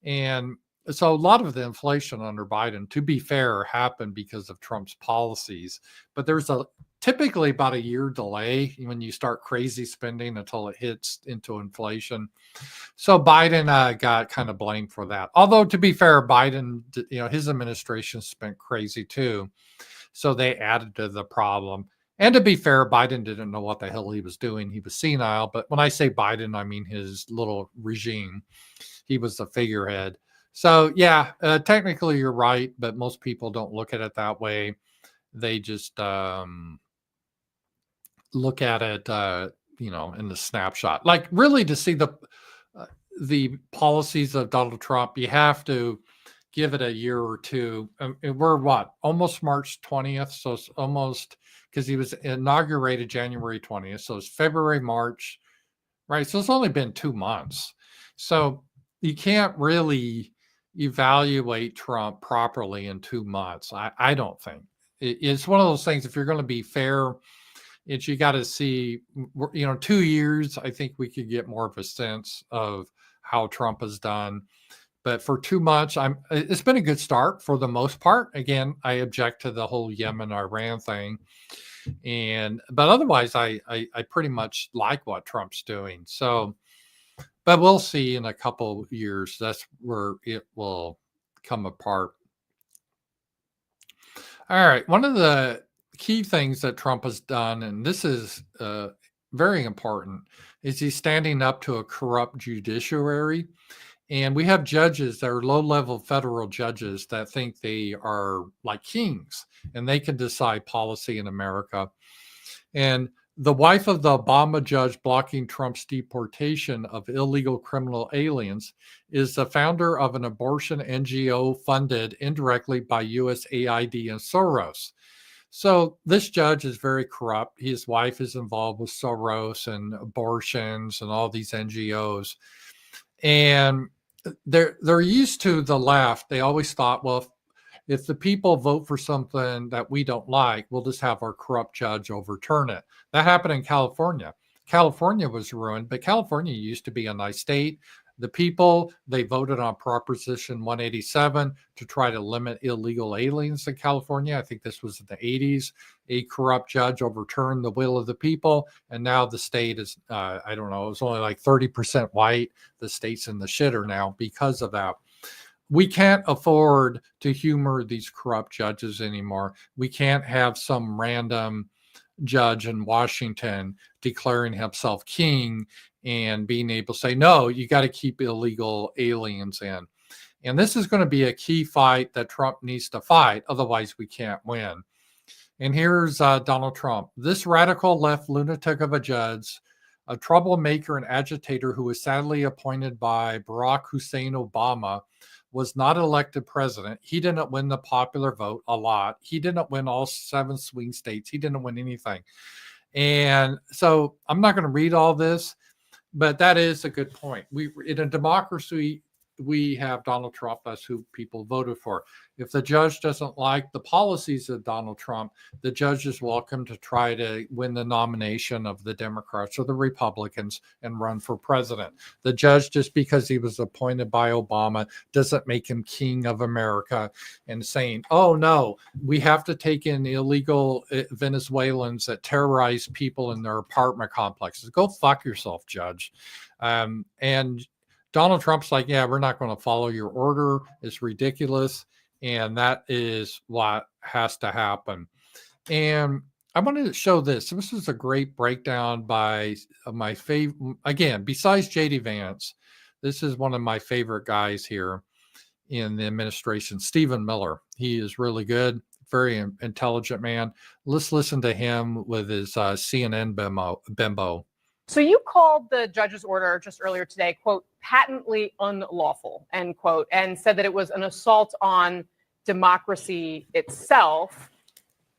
And so a lot of the inflation under Biden, to be fair, happened because of Trump's policies. But there's typically about a year delay when you start crazy spending until it hits into inflation. So Biden got kind of blamed for that. Although, to be fair, Biden, his administration spent crazy too. So they added to the problem. And to be fair, Biden didn't know what the hell he was doing. He was senile. But when I say Biden, I mean his little regime. He was the figurehead. So, yeah, technically you're right, but most people don't look at it that way. They just look at it, in the snapshot. Like, really, to see the policies of Donald Trump, you have to give it a year or two. We're almost March 20th, so it's almost, because he was inaugurated January 20th, so it's February, March, right? So it's only been 2 months. So you can't really evaluate Trump properly in 2 months. I don't think. it's one of those things. If you're going to be fair, you got to see, 2 years. I think we could get more of a sense of how Trump has done. But for 2 months, it's been a good start for the most part. Again, I object to the whole Yemen-Iran thing. But otherwise, I pretty much like what Trump's doing. So, but we'll see in a couple years. That's where it will come apart. All right. One of the key things that Trump has done, and this is very important, is he's standing up to a corrupt judiciary. And we have judges that are low-level federal judges that think they are like kings and they can decide policy in America. And the wife of the Obama judge blocking Trump's deportation of illegal criminal aliens is the founder of an abortion NGO funded indirectly by USAID and Soros. So this judge is very corrupt. His wife is involved with Soros and abortions and all these NGOs. And they're used to the left. They always thought, well, if the people vote for something that we don't like, we'll just have our corrupt judge overturn it. That happened in California. California was ruined, but California used to be a nice state. The people, they voted on Proposition 187 to try to limit illegal aliens in California. I think this was in the 80s. A corrupt judge overturned the will of the people, and now the state is, I don't know, it was only like 30% white. The state's in the shitter now because of that. We can't afford to humor these corrupt judges anymore. We can't have some random judge in Washington declaring himself king and being able to say, no, you got to keep illegal aliens in. And this is going to be a key fight that Trump needs to fight. Otherwise, we can't win. And here's Donald Trump. This radical left lunatic of a judge, a troublemaker and agitator who was sadly appointed by Barack Hussein Obama, was not elected president. He didn't win the popular vote a lot. He didn't win all 7 swing states. He didn't win anything. And so I'm not going to read all this, but that is a good point. In a democracy, we have Donald Trump. That's who people voted for. If the judge doesn't like the policies of Donald Trump, the judge is welcome to try to win the nomination of the Democrats or the Republicans and run for president. The judge, just because he was appointed by Obama, doesn't make him king of America and saying, oh no, we have to take in illegal Venezuelans that terrorize people in their apartment complexes. Go fuck yourself, judge. And Donald Trump's like, yeah, we're not going to follow your order. It's ridiculous. And that is what has to happen. And I wanted to show this. This is a great breakdown by my favorite. Again, besides J.D. Vance, this is one of my favorite guys here in the administration, Stephen Miller. He is really good, very intelligent man. Let's listen to him with his CNN bimbo. So you called the judge's order just earlier today, quote, patently unlawful, end quote, and said that it was an assault on democracy itself.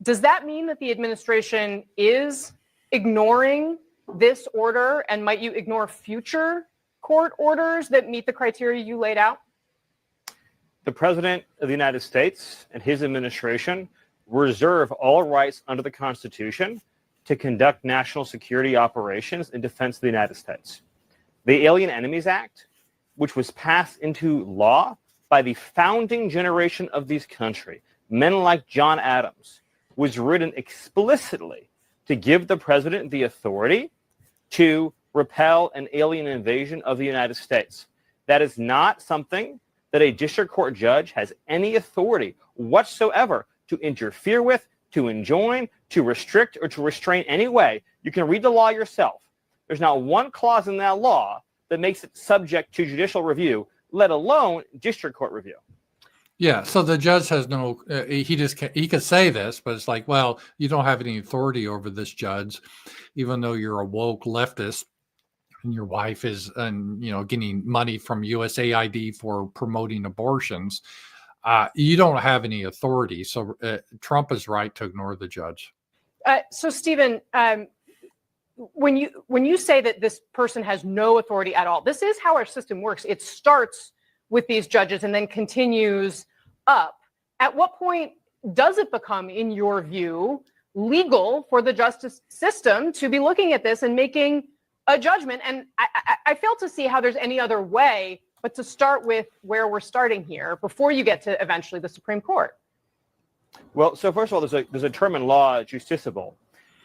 Does that mean that the administration is ignoring this order, and might you ignore future court orders that meet the criteria you laid out? The President of the United States and his administration reserve all rights under the Constitution to conduct national security operations in defense of the United States. The Alien Enemies Act, which was passed into law by the founding generation of this country, men like John Adams, was written explicitly to give the president the authority to repel an alien invasion of the United States. That is not something that a district court judge has any authority whatsoever to interfere with, to enjoin, to restrict, or to restrain any way. You can read the law yourself. There's not one clause in that law that makes it subject to judicial review, let alone district court review. Yeah, so the judge has no, he could say this, but it's like, well, you don't have any authority over this, judge, even though you're a woke leftist and your wife is, getting money from USAID for promoting abortions. You don't have any authority. So Trump is right to ignore the judge. So Stephen, when you say that this person has no authority at all, this is how our system works. It starts with these judges and then continues up. At what point does it become, in your view, legal for the justice system to be looking at this and making a judgment? And I fail to see how there's any other way but to start with where we're starting here before you get to eventually the Supreme Court. Well, so first of all, there's a term in law, justiciable.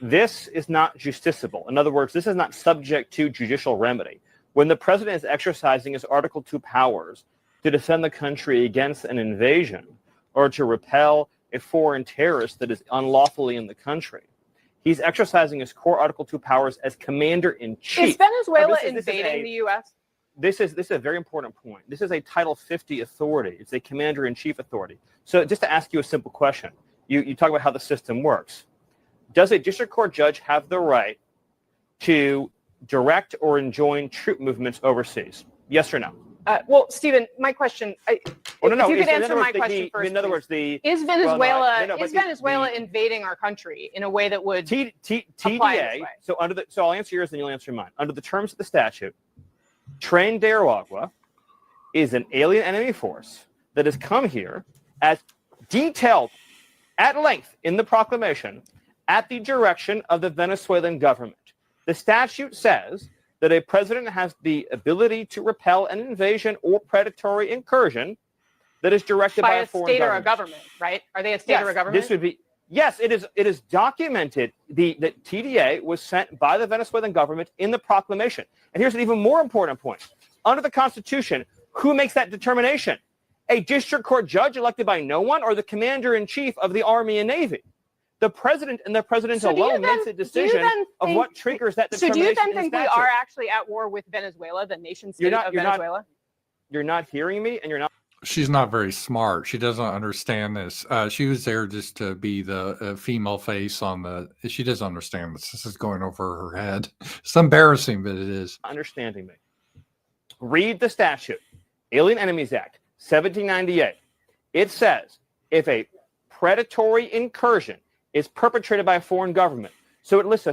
This is not justiciable. In other words, this is not subject to judicial remedy. When the president is exercising his Article 2 powers to defend the country against an invasion or to repel a foreign terrorist that is unlawfully in the country, he's exercising his core Article 2 powers as commander-in-chief. Is Venezuela invading the U.S.? This is a very important point. This is a Title 50 authority. It's a commander-in-chief authority. So just to ask you a simple question, you talk about how the system works. Does a district court judge have the right to direct or enjoin troop movements overseas? Yes or no? Well, Stephen, my question, if you could in answer my question first, in other words, is Venezuela invading our country in a way that would TDA, so I'll answer yours and you'll answer mine. Under the terms of the statute, Tren de Aragua is an alien enemy force that has come here as detailed at length in the proclamation at the direction of the Venezuelan government. The statute says that a president has the ability to repel an invasion or predatory incursion that is directed by a foreign state government. or a government, right? Are they a state or a government? This would be, yes, it is documented that TDA was sent by the Venezuelan government in the proclamation. And here's an even more important point. Under the Constitution, who makes that determination? A district court judge elected by no one, or the commander-in-chief of the Army and Navy? The president and the president alone makes a decision of what triggers that determination. So do you then think we are actually at war with Venezuela, the nation state of Venezuela? You're not hearing me, and you're not. She's not very smart. She doesn't understand this. She was there just to be the female face on the. She doesn't understand this. This is going over her head. It's embarrassing, but it is. Understanding me. Read the statute, Alien Enemies Act, 1798. It says if a predatory incursion is perpetrated by a foreign government, so it lists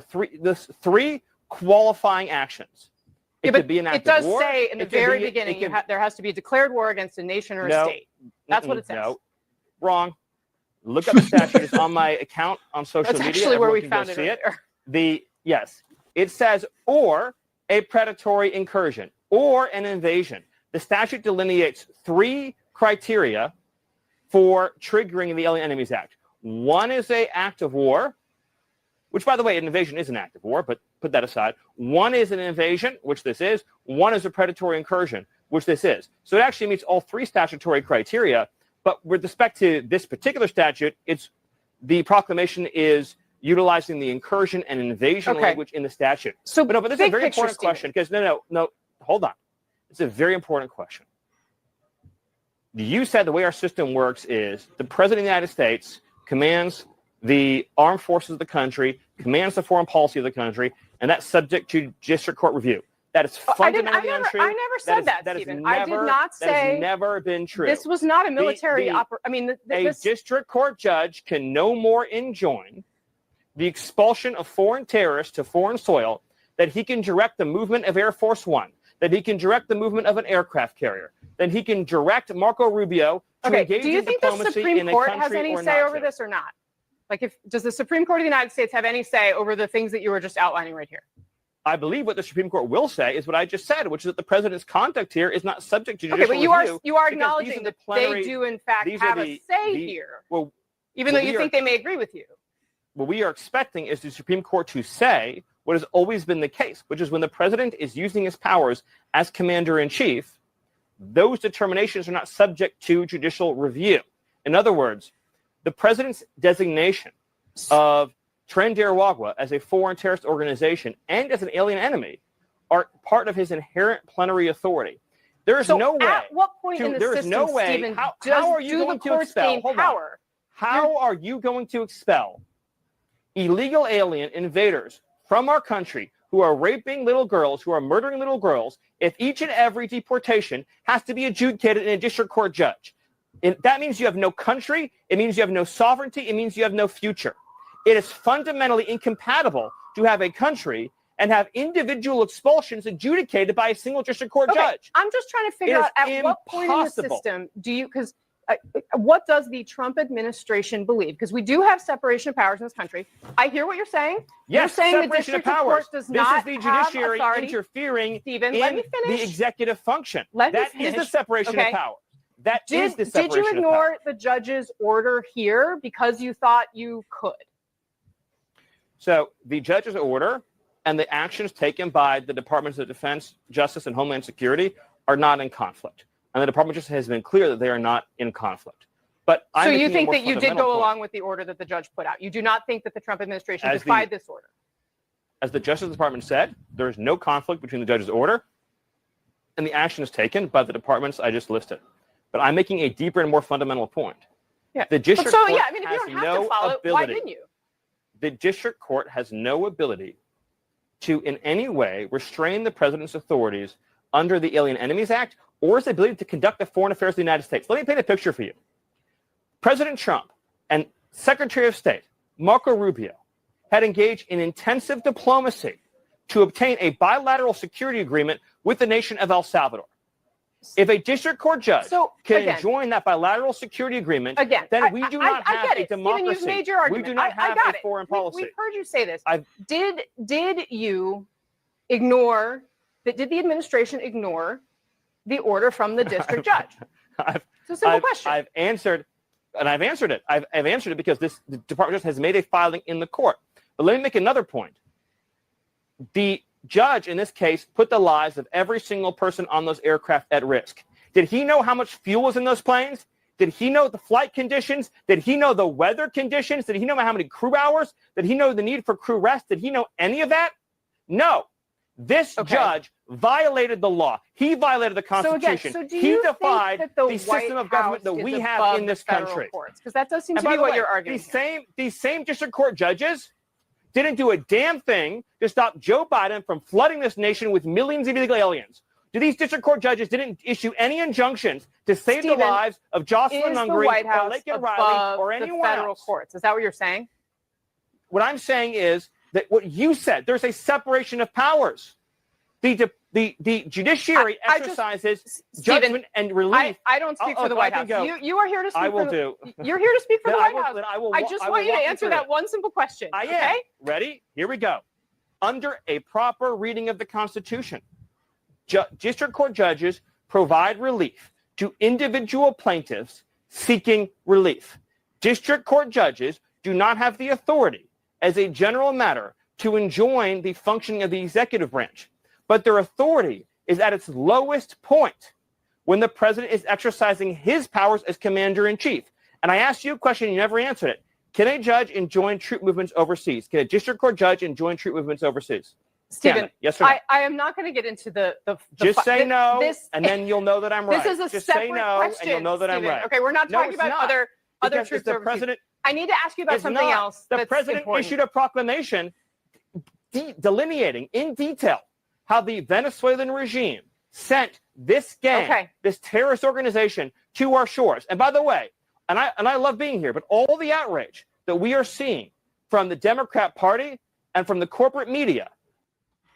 three qualifying actions. It could be an act of war. It does say in the very beginning there has to be a declared war against a nation or a state. That's what it says. No, wrong. Look up the statute. It's on my account on social media. That's actually where we found it. Yes, it says or a predatory incursion or an invasion. The statute delineates three criteria for triggering the Alien Enemies Act. One is an act of war, which, by the way, an invasion is an act of war, but put that aside. One is an invasion, which this is. One is a predatory incursion, which this is. So it actually meets all three statutory criteria. But with respect to this particular statute, the proclamation is utilizing the incursion and invasion language in the statute. But this is a very important question because no, hold on. It's a very important question. You said the way our system works is the president of the United States commands the armed forces of the country, commands the foreign policy of the country, and that's subject to district court review. That is fundamentally untrue. I never said that, Stephen. I did not say that has never been true. This was not a military operation. A district court judge can no more enjoin the expulsion of foreign terrorists to foreign soil that he can direct the movement of Air Force One, that he can direct the movement of an aircraft carrier, that he can direct Marco Rubio to engage in diplomacy in a country or not. Do you think the Supreme Court has any say over this or not? Does the Supreme Court of the United States have any say over the things that you were just outlining right here? I believe what the Supreme Court will say is what I just said, which is that the president's conduct here is not subject to judicial review. But you are acknowledging that they do, in fact, have a say here, even though you think they may agree with you. What we are expecting is the Supreme Court to say what has always been the case, which is when the president is using his powers as commander-in-chief, those determinations are not subject to judicial review. In other words, the president's designation of Tren de Aragua as a foreign terrorist organization and as an alien enemy are part of his inherent plenary authority. There is no way. At what point in the system, Stephen, how are you going to expel? How are you going to expel illegal alien invaders from our country who are raping little girls, who are murdering little girls, if each and every deportation has to be adjudicated in a district court judge? That means you have no country. It means you have no sovereignty. It means you have no future. It is fundamentally incompatible to have a country and have individual expulsions adjudicated by a single district court judge. I'm just trying to figure out at what point in the system do you, because what does the Trump administration believe? Because we do have separation of powers in this country. I hear what you're saying. Yes, you're saying the separation of district court powers. does This not is the have judiciary authority. interfering Stephen, in let me the finish. executive function. Let me That is the finish. separation Okay. of power. That is the Did separation you of ignore power. the judge's order here because you thought you could? So the judge's order and the actions taken by the Departments of Defense, Justice, and Homeland Security are not in conflict. And the Department of Justice has been clear that they are not in conflict. But So you making a think more that you did fundamental go point. along with the order that the judge put out? You do not think that the Trump administration As defied this order? As the Justice Department said, there is no conflict between the judge's order and the actions taken by the departments I just listed. But I'm making a deeper and more fundamental point. Yeah. The district so, court yeah, I mean, if you has don't have no to follow it, why ability. didn't you? The district court has no ability to in any way restrain the president's authorities under the Alien Enemies Act or his ability to conduct the foreign affairs of the United States. Let me paint a picture for you. President Trump and Secretary of State Marco Rubio had engaged in intensive diplomacy to obtain a bilateral security agreement with the nation of El Salvador. If a district court judge can enjoin that bilateral security agreement, then we do not have a democracy. Stephen, you've made your argument. We do not have a foreign policy. We've heard you say this. Did you ignore that? Did the administration ignore the order from the district judge? It's a simple question. I've answered it. I've answered it because the Department of Justice has made a filing in the court. But let me make another point. The judge, in this case, put the lives of every single person on those aircraft at risk. Did he know how much fuel was in those planes? Did he know the flight conditions? Did he know the weather conditions? Did he know how many crew hours? Did he know the need for crew rest? Did he know any of that? No. This judge violated the law. He violated the Constitution. So do he you defied think that the system of government that we have in this country. Because that does seem to be what you're arguing. These same district court judges didn't do a damn thing to stop Joe Biden from flooding this nation with millions of illegal aliens. Do these district court judges didn't issue any injunctions to save the lives of Jocelyn Hungary or Laken Riley or anyone federal else? Courts. Is that what you're saying? What I'm saying is that what you said, there's a separation of powers. The judiciary exercises judgment and relief. I don't speak for the White House. You are here to speak. I will do. You're here to speak for the White House. I just want you to answer that one simple question. I am. Ready? Here we go. Under a proper reading of the Constitution, district court judges provide relief to individual plaintiffs seeking relief. District court judges do not have the authority, as a general matter, to enjoin the functioning of the executive branch. But their authority is at its lowest point when the president is exercising his powers as commander-in-chief. And I asked you a question, you never answered it. Can a judge enjoin troop movements overseas? Can a district court judge enjoin troop movements overseas? Stephen, yes or no? I am not going to get into the just say no, and then you'll know that I'm right. This is a just separate say no, question, and you'll know that Stephen. I'm right. Okay, we're not talking about other troops the overseas. president. I need to ask you about something else. The president issued a proclamation delineating in detail how the Venezuelan regime sent this gang, this terrorist organization, to our shores. And by the way, and I love being here, but all the outrage that we are seeing from the Democrat Party and from the corporate media.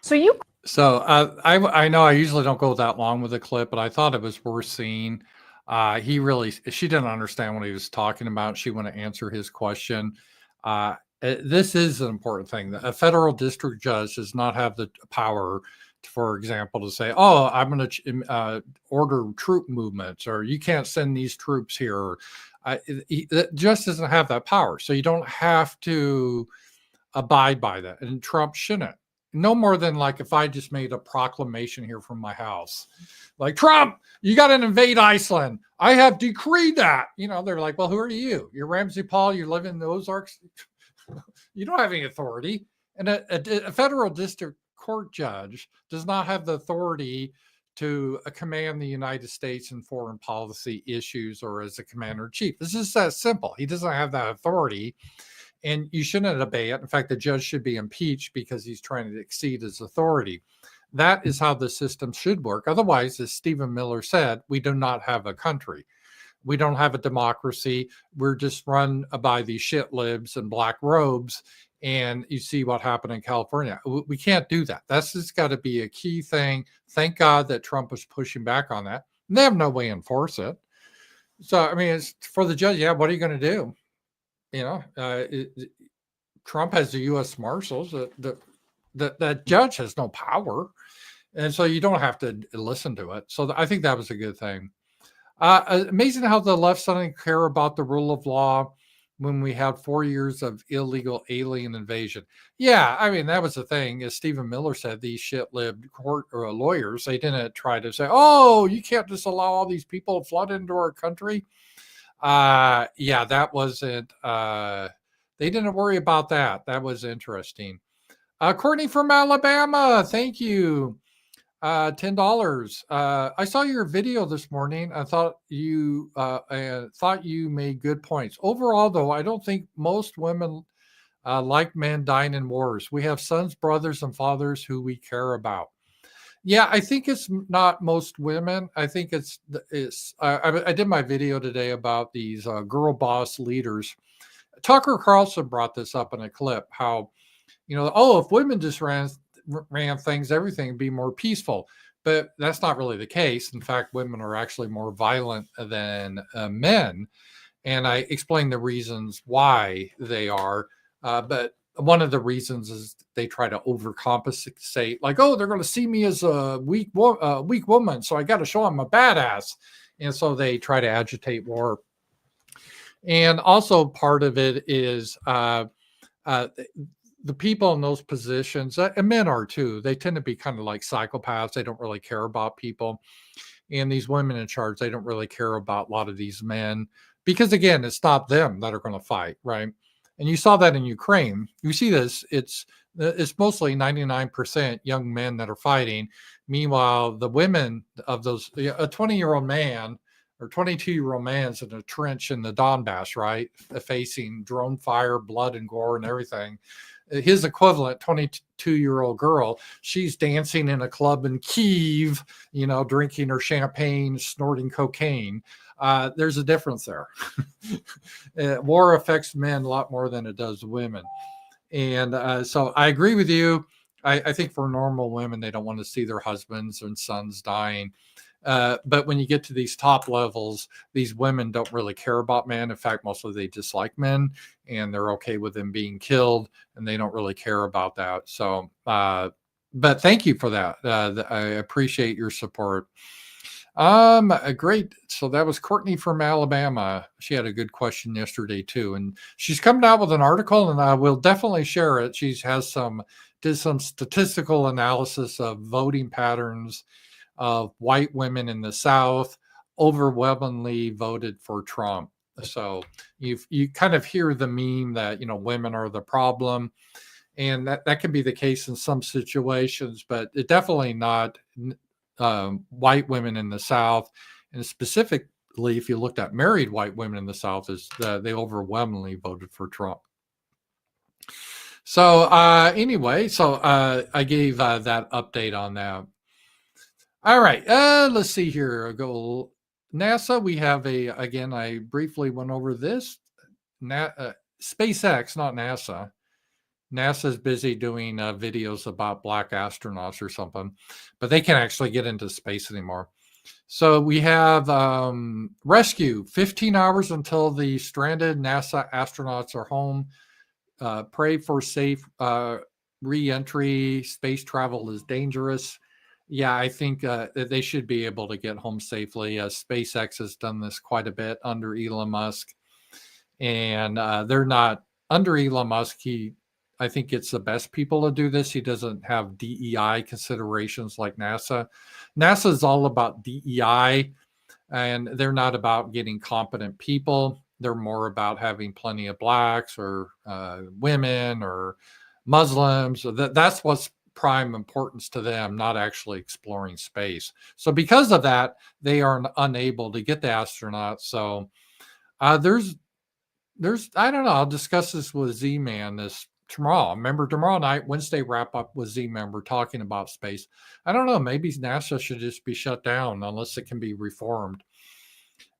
So I know I usually don't go that long with a clip, but I thought it was worth seeing. She didn't understand what he was talking about. She wanted to answer his question. This is an important thing. A federal district judge does not have the power, for example, to say, oh, I'm going to order troop movements, or you can't send these troops here. It just doesn't have that power. So you don't have to abide by that. And Trump shouldn't. No more than like if I just made a proclamation here from my house, like, Trump, you got to invade Iceland. I have decreed that. You know, they're like, well, who are you? You're Ramsey Paul. You live in the Ozarks. You don't have any authority. And a federal district court judge does not have the authority to command the United States in foreign policy issues or as a commander in chief. This is that simple. He doesn't have that authority. And you shouldn't obey it. In fact, the judge should be impeached because he's trying to exceed his authority. That is how the system should work. Otherwise, as Stephen Miller said, we do not have a country. We don't have a democracy. We're just run by these shit libs and black robes. And you see what happened in California. We can't do that. That's just got to be a key thing. Thank God that Trump was pushing back on that. And they have no way to enforce it. So, I mean, it's for the judge. Yeah, what are you going to do? You know, Trump has the U.S. Marshals. That judge has no power, and so you don't have to listen to it. So I think that was a good thing. Amazing how the left suddenly care about the rule of law when we had 4 years of illegal alien invasion. Yeah, I mean, that was the thing. As Stephen Miller said, these shit-lived court or lawyers, they didn't try to say, oh, you can't just allow all these people to flood into our country. Yeah, that wasn't, they didn't worry about that. That was interesting. Courtney from Alabama, thank you. $10. I saw your video this morning. I thought you made good points. Overall, though, I don't think most women like men dying in wars. We have sons, brothers, and fathers who we care about. Yeah, I think it's not most women. I think it's. I did my video today about these girl boss leaders. Tucker Carlson brought this up in a clip. How, if women just ran things, everything would be more peaceful. But that's not really the case. In fact, women are actually more violent than men. And I explained the reasons why they are. But one of the reasons is they try to overcompensate, like, oh, they're going to see me as a weak woman, so I got to show them a badass. And so they try to agitate war. And also part of it is the people in those positions, and men are too, they tend to be kind of like psychopaths. They don't really care about people. And these women in charge, they don't really care about a lot of these men because, again, it's not them that are going to fight, right? And you saw that in Ukraine. You see this, it's mostly 99% young men that are fighting. Meanwhile, the women of those, a 20-year-old man or 22-year-old man's in a trench in the Donbass, right? Facing drone fire, blood and gore and everything. His equivalent, 22-year-old girl, she's dancing in a club in Kyiv, drinking her champagne, snorting cocaine. There's a difference there. War affects men a lot more than it does women. And so I agree with you. I think for normal women, they don't want to see their husbands and sons dying. But when you get to these top levels, these women don't really care about men. In fact, mostly they dislike men and they're okay with them being killed and they don't really care about that. So, but thank you for that. I appreciate your support. Great. So that was Courtney from Alabama. She had a good question yesterday too. And she's coming out with an article and I will definitely share it. She did some statistical analysis of voting patterns of white women in the South overwhelmingly voted for Trump. So you kind of hear the meme that, women are the problem. And that can be the case in some situations, but it definitely not white women in the South. And specifically, if you looked at married white women in the South, they overwhelmingly voted for Trump. So anyway, I gave that update on that. All right, let's see here. I'll go NASA. We have again, I briefly went over this. SpaceX, not NASA. NASA's busy doing videos about black astronauts or something, but they can't actually get into space anymore. So we have rescue, 15 hours until the stranded NASA astronauts are home. Pray for safe re-entry. Space travel is dangerous. Yeah, I think they should be able to get home safely. SpaceX has done this quite a bit under Elon Musk. And they're not under Elon Musk. I think it's the best people to do this. He doesn't have DEI considerations like NASA. NASA is all about DEI, and they're not about getting competent people. They're more about having plenty of blacks or women or Muslims. That's what's prime importance to them, not actually exploring space. So because of that, they are unable to get the astronauts. So there's I don't know. I'll discuss this with Z-Man tomorrow. Remember, tomorrow night, Wednesday wrap up with Z-Man. We're talking about space. I don't know. Maybe NASA should just be shut down unless it can be reformed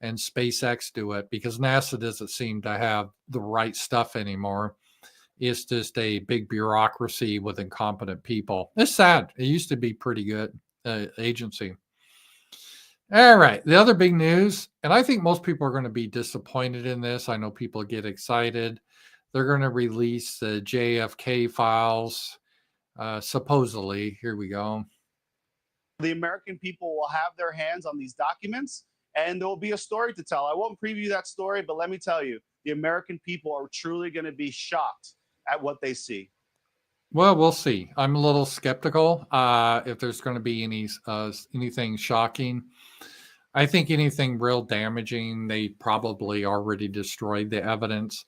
and SpaceX do it, because NASA doesn't seem to have the right stuff anymore. It's just a big bureaucracy with incompetent people. It's sad. It used to be pretty good agency. All right. The other big news, and I think most people are going to be disappointed in this. I know people get excited. They're going to release the JFK files, supposedly. Here we go. The American people will have their hands on these documents, and there will be a story to tell. I won't preview that story, but let me tell you, the American people are truly going to be shocked at what they see. Well, we'll see. I'm a little skeptical if there's going to be anything shocking. I think anything real damaging, they probably already destroyed the evidence.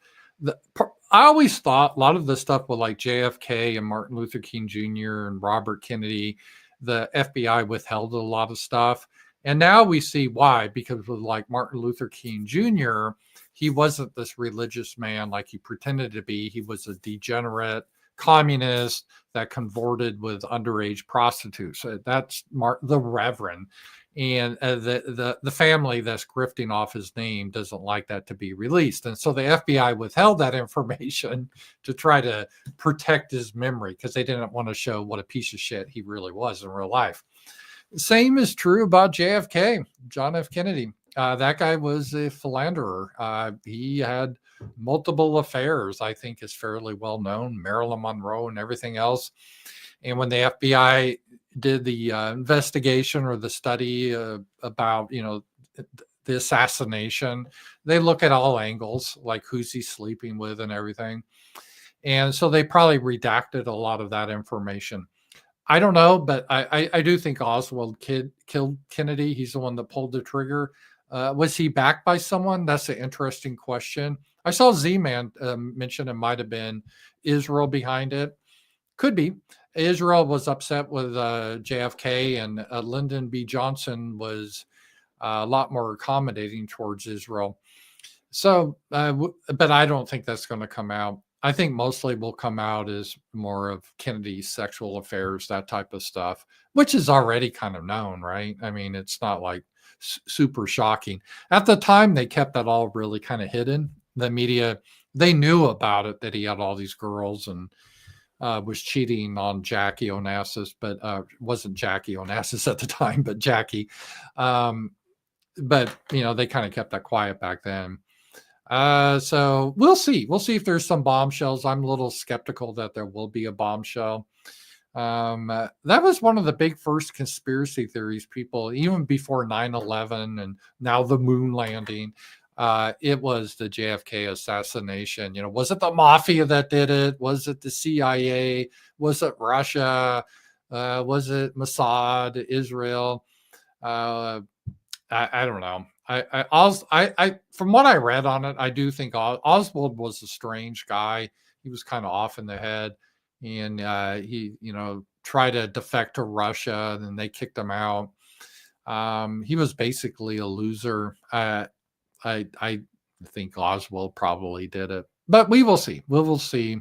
I always thought a lot of the stuff with like JFK and Martin Luther King Jr. and Robert Kennedy, the FBI withheld a lot of stuff. And now we see why, because with like Martin Luther King Jr., he wasn't this religious man like he pretended to be. He was a degenerate communist that convorted with underage prostitutes. That's the Reverend. And the family that's grifting off his name doesn't like that to be released. And so the FBI withheld that information to try to protect his memory because they didn't want to show what a piece of shit he really was in real life. Same is true about JFK, John F. Kennedy. That guy was a philanderer. He had multiple affairs, I think is fairly well known, Marilyn Monroe and everything else. And when the FBI did the investigation or the study about, the assassination, they look at all angles, like who's he sleeping with and everything. And so they probably redacted a lot of that information. I don't know, but I do think Oswald killed Kennedy. He's the one that pulled the trigger. Was he backed by someone? That's an interesting question. I saw Z-Man mention it might have been Israel behind it. Could be. Israel was upset with JFK, and Lyndon B. Johnson was a lot more accommodating towards Israel. So, but I don't think that's going to come out. I think mostly will come out as more of Kennedy's sexual affairs, that type of stuff, which is already kind of known, right? I mean, it's not like super shocking. At the time, they kept that all really kind of hidden. The media, they knew about it, that he had all these girls and was cheating on Jackie Onassis, but wasn't Jackie Onassis at the time, but Jackie. But, they kind of kept that quiet back then. So we'll see. We'll see if there's some bombshells. I'm a little skeptical that there will be a bombshell. That was one of the big first conspiracy theories, people, even before 9/11 and now the moon landing. It was the JFK assassination. Was it the mafia that did it? Was it the CIA? Was it Russia? Was it Mossad, Israel? I don't know. I from what I read on it, I do think Oswald was a strange guy. He was kind of off in the head, and he, tried to defect to Russia, and then they kicked him out. He was basically a loser. I think Oswald probably did it, but we will see. We will see.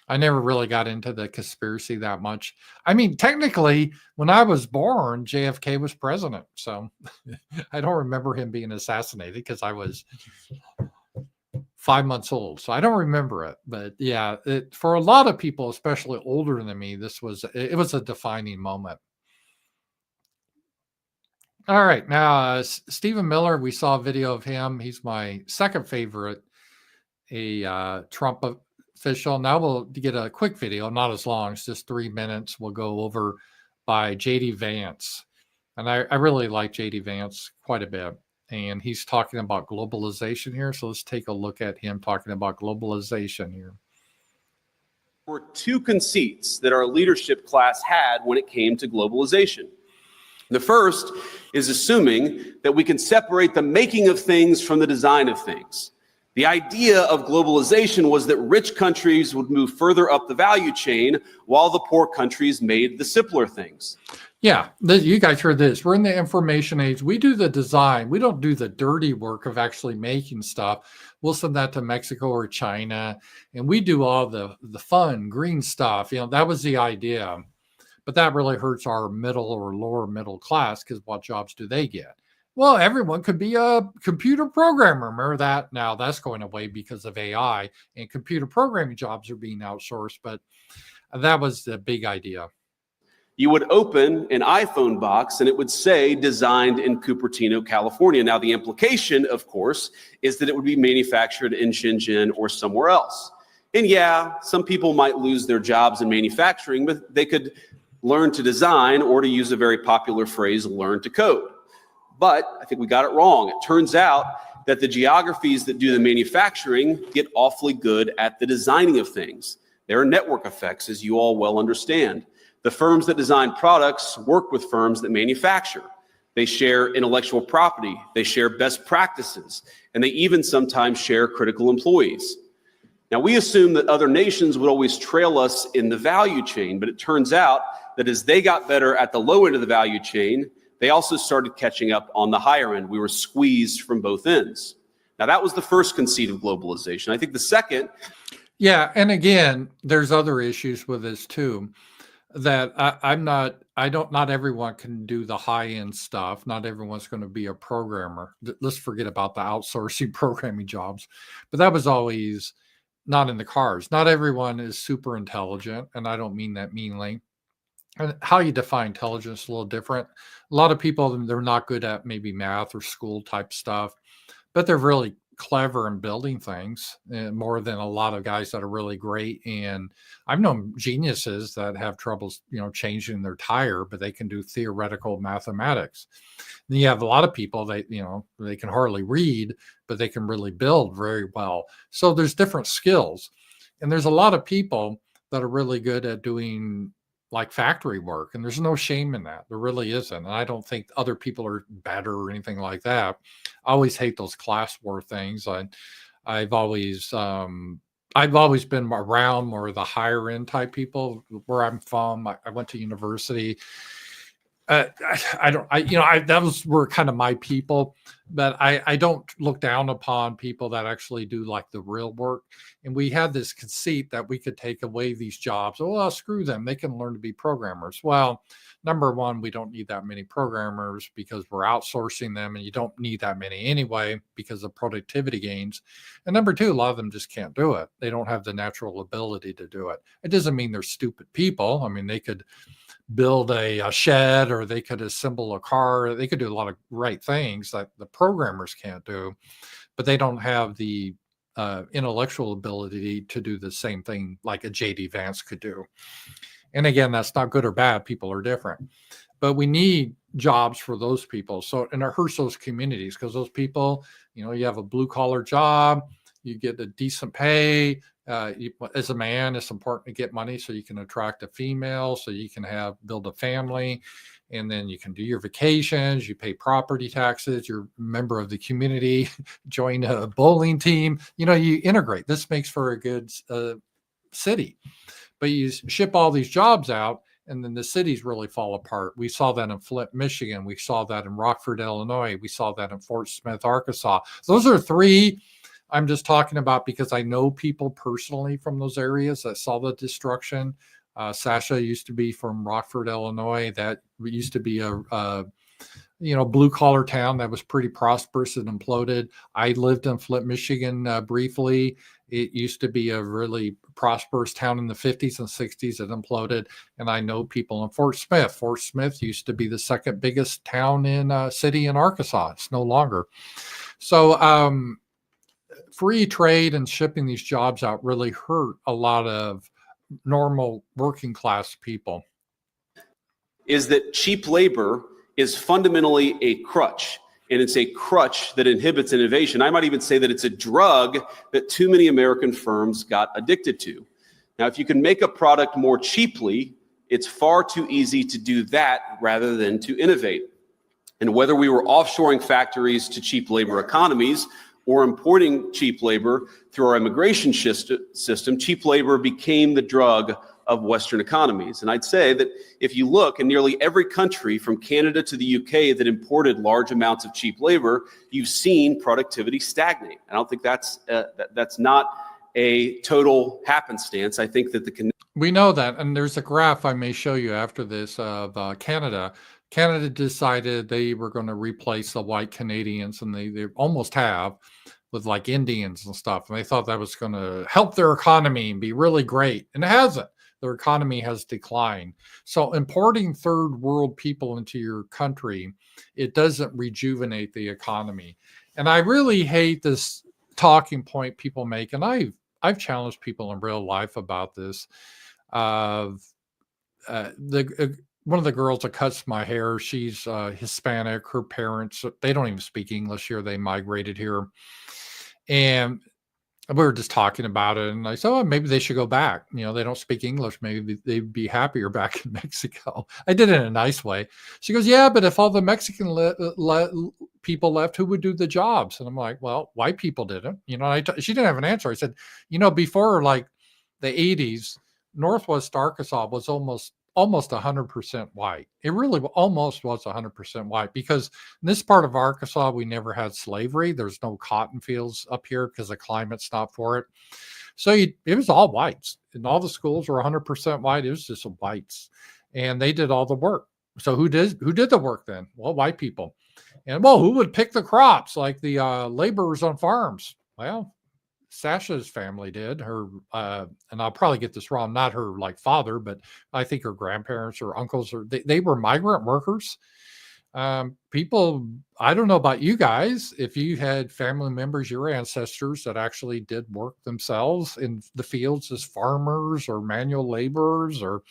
I never really got into the conspiracy that much. I mean, technically, when I was born, JFK was president. So I don't remember him being assassinated because I was 5 months old. So I don't remember it. But yeah, for a lot of people, especially older than me, it was a defining moment. All right. Now, Stephen Miller, we saw a video of him. He's my second favorite, a Trump official. Now we'll get a quick video, not as long, it's just 3 minutes. We'll go over by J.D. Vance. And I really like J.D. Vance quite a bit. And he's talking about globalization here. So let's take a look at him talking about globalization here. There were two conceits that our leadership class had when it came to globalization. The first is assuming that we can separate the making of things from the design of things. The idea of globalization was that rich countries would move further up the value chain while the poor countries made the simpler things. Yeah, you guys heard this. We're in the information age. We do the design. We don't do the dirty work of actually making stuff. We'll send that to Mexico or China, and we do all the fun, green stuff. That was the idea. But that really hurts our middle or lower middle class because what jobs do they get? Well, everyone could be a computer programmer. Remember that? Now that's going away because of AI, and computer programming jobs are being outsourced. But that was the big idea. You would open an iPhone box and it would say designed in Cupertino, California. Now, the implication, of course, is that it would be manufactured in Shenzhen or somewhere else. And yeah, some people might lose their jobs in manufacturing, but they could learn to design, or to use a very popular phrase, learn to code. But I think we got it wrong. It turns out that the geographies that do the manufacturing get awfully good at the designing of things. There are network effects, as you all well understand. The firms that design products work with firms that manufacture. They share intellectual property, they share best practices, and they even sometimes share critical employees. Now, we assume that other nations would always trail us in the value chain, but it turns out that as they got better at the low end of the value chain, they also started catching up on the higher end. We were squeezed from both ends. Now, that was the first conceit of globalization. I think the second. Yeah. And again, there's other issues with this too, that not everyone can do the high end stuff. Not everyone's going to be a programmer. Let's forget about the outsourcing programming jobs, but that was always not in the cards. Not everyone is super intelligent. And I don't mean that meanly. And how you define intelligence is a little different. A lot of people, they're not good at maybe math or school type stuff, but they're really clever in building things, more than a lot of guys that are really great. And I've known geniuses that have troubles, changing their tire, but they can do theoretical mathematics. Then you have a lot of people that, they can hardly read, but they can really build very well. So there's different skills. And there's a lot of people that are really good at doing like factory work, and there's no shame in that. There really isn't. And I don't think other people are better or anything like that. I always hate those class war things. I've always been around more of the higher end type people. Where I'm from, I went to university. Those were kind of my people, but I don't look down upon people that actually do like the real work. And we had this conceit that we could take away these jobs. Oh, well, screw them. They can learn to be programmers. Well, number one, we don't need that many programmers because we're outsourcing them, and you don't need that many anyway because of productivity gains. And number two, a lot of them just can't do it. They don't have the natural ability to do it. It doesn't mean they're stupid people. I mean, they could build a shed, or they could assemble a car. They could do a lot of right things that the programmers can't do, but they don't have the intellectual ability to do the same thing like a JD Vance could do. And again, that's not good or bad. People are different, but we need jobs for those people. So, and it hurts those communities because those people, you have a blue collar job, you get a decent pay. As a man, it's important to get money so you can attract a female, so you can build a family, and then you can do your vacations, you pay property taxes, you're a member of the community, join a bowling team, you integrate. This makes for a good city. But you ship all these jobs out, and then the cities really fall apart. We saw that in Flint, Michigan. We saw that in Rockford, Illinois. We saw that in Fort Smith, Arkansas. Those are three I'm just talking about because I know people personally from those areas that saw the destruction. Sasha used to be from Rockford, Illinois. That used to be a blue collar town that was pretty prosperous and imploded. I lived in Flint, Michigan briefly. It used to be a really prosperous town in the 50s and 60s. It imploded. And I know people in Fort Smith. Fort Smith used to be the second biggest town in city in Arkansas. It's no longer. So free trade and shipping these jobs out really hurt a lot of normal working class people. Is that cheap labor is fundamentally a crutch, and it's a crutch that inhibits innovation. I might even say that it's a drug that too many American firms got addicted to. Now, if you can make a product more cheaply, it's far too easy to do that rather than to innovate. And whether we were offshoring factories to cheap labor economies or importing cheap labor through our immigration system, cheap labor became the drug of Western economies. And I'd say that if you look in nearly every country from Canada to the UK that imported large amounts of cheap labor, you've seen productivity stagnate. I don't think that's not a total happenstance. I think that we know that, and there's a graph I may show you after this of Canada. Canada decided they were going to replace the white Canadians, and they almost have, with like Indians and stuff. And they thought that was going to help their economy and be really great. And it hasn't. their economy has declined. So importing third world people into your country, it doesn't rejuvenate the economy. And I really hate this talking point people make, and I've challenged people in real life about this. One of the girls that cuts my hair, she's Hispanic. Her parents, they don't even speak English here. They migrated here. And we were just talking about it. And I said, oh, maybe they should go back. You know, they don't speak English. Maybe they'd be happier back in Mexico. I did it in a nice way. She goes, yeah, but if all the Mexican people left, who would do the jobs? And I'm like, well, white people didn't. You know, she didn't have an answer. I said, you know, before like the 80s, Northwest Arkansas was almost 100% white. It really almost was 100% white, because in this part of Arkansas, we never had slavery. There's no cotton fields up here because the climate's not for it. So it was all whites, and all the schools were 100% white. It was just whites, and they did all the work. So who did the work then? Well, white people. And well, who would pick the crops, like the laborers on farms? Well, Sasha's family did. Her and I'll probably get this wrong, not her like father, but I think her grandparents or uncles, or they were migrant workers. People, I don't know about you guys, if you had family members, your ancestors, that actually did work themselves in the fields as farmers or manual laborers, or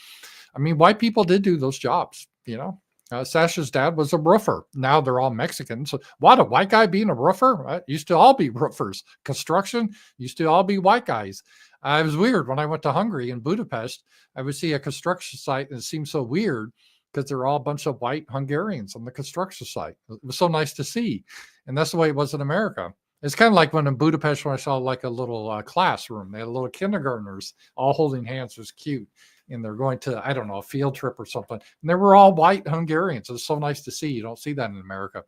I mean, white people did do those jobs, you know. Sasha's dad was a roofer. Now they're all Mexicans. So what, a white guy being a roofer? Used to all be roofers. Construction used to all be white guys. It was weird when I went to Hungary in Budapest. I would see a construction site, and it seemed so weird because they're all a bunch of white Hungarians on the construction site. It was so nice to see. And that's the way it was in America. It's kind of like when in Budapest, when I saw like a little classroom, they had little kindergartners all holding hands. It was cute. And they're going to, I don't know, a field trip or something. And they were all white Hungarians. It's so nice to see. You don't see that in America.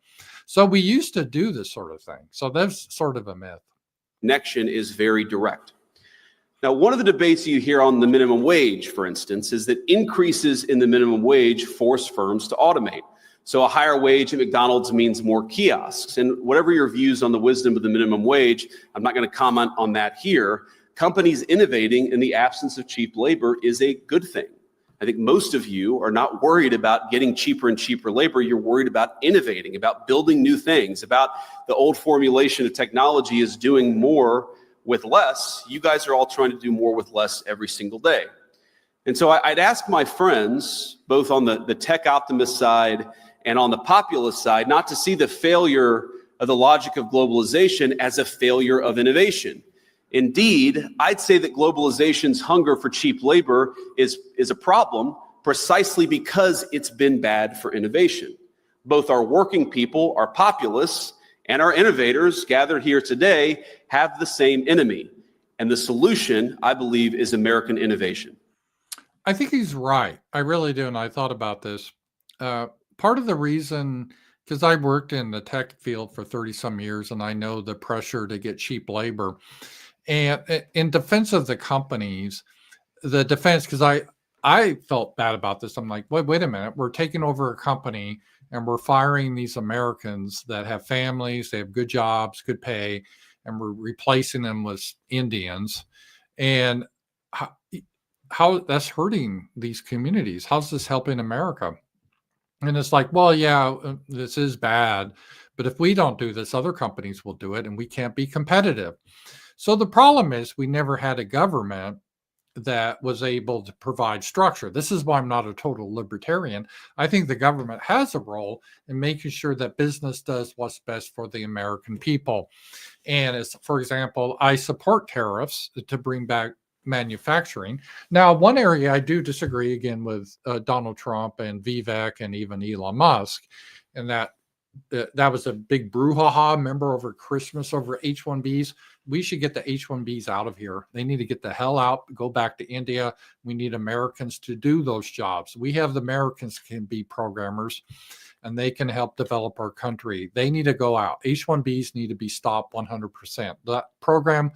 So we used to do this sort of thing. So that's sort of a myth. Connection is very direct. Now, one of the debates you hear on the minimum wage, for instance, is that increases in the minimum wage force firms to automate. So a higher wage at McDonald's means more kiosks. And whatever your views on the wisdom of the minimum wage, I'm not going to comment on that here. Companies innovating in the absence of cheap labor is a good thing. I think most of you are not worried about getting cheaper and cheaper labor. You're worried about innovating, about building new things, about the old formulation of technology is doing more with less. You guys are all trying to do more with less every single day. And so I'd ask my friends, both on the tech optimist side and on the populist side, not to see the failure of the logic of globalization as a failure of innovation. Indeed, I'd say that globalization's hunger for cheap labor is a problem precisely because it's been bad for innovation. Both our working people, our populists, and our innovators gathered here today have the same enemy. And the solution, I believe, is American innovation. I think he's right. I really do. And I thought about this. Part of the reason, because I worked in the tech field for 30 some years, and I know the pressure to get cheap labor. And in defense of the companies, the defense, because I felt bad about this. I'm like, wait a minute. We're taking over a company and we're firing these Americans that have families, they have good jobs, good pay, and we're replacing them with Indians. And how that's hurting these communities. How's this helping America? And it's like, well, yeah, this is bad. But if we don't do this, other companies will do it, and we can't be competitive. So the problem is we never had a government that was able to provide structure. This is why I'm not a total libertarian. I think the government has a role in making sure that business does what's best for the American people. And as, for example, I support tariffs to bring back manufacturing. Now, one area I do disagree again with Donald Trump and Vivek and even Elon Musk, and that was a big brouhaha, remember, over Christmas over H-1Bs. We should get the H-1Bs out of here. They need to get the hell out, go back to India. We need Americans to do those jobs. We have the Americans can be programmers, and they can help develop our country. They need to go out. H-1Bs need to be stopped 100%. That program,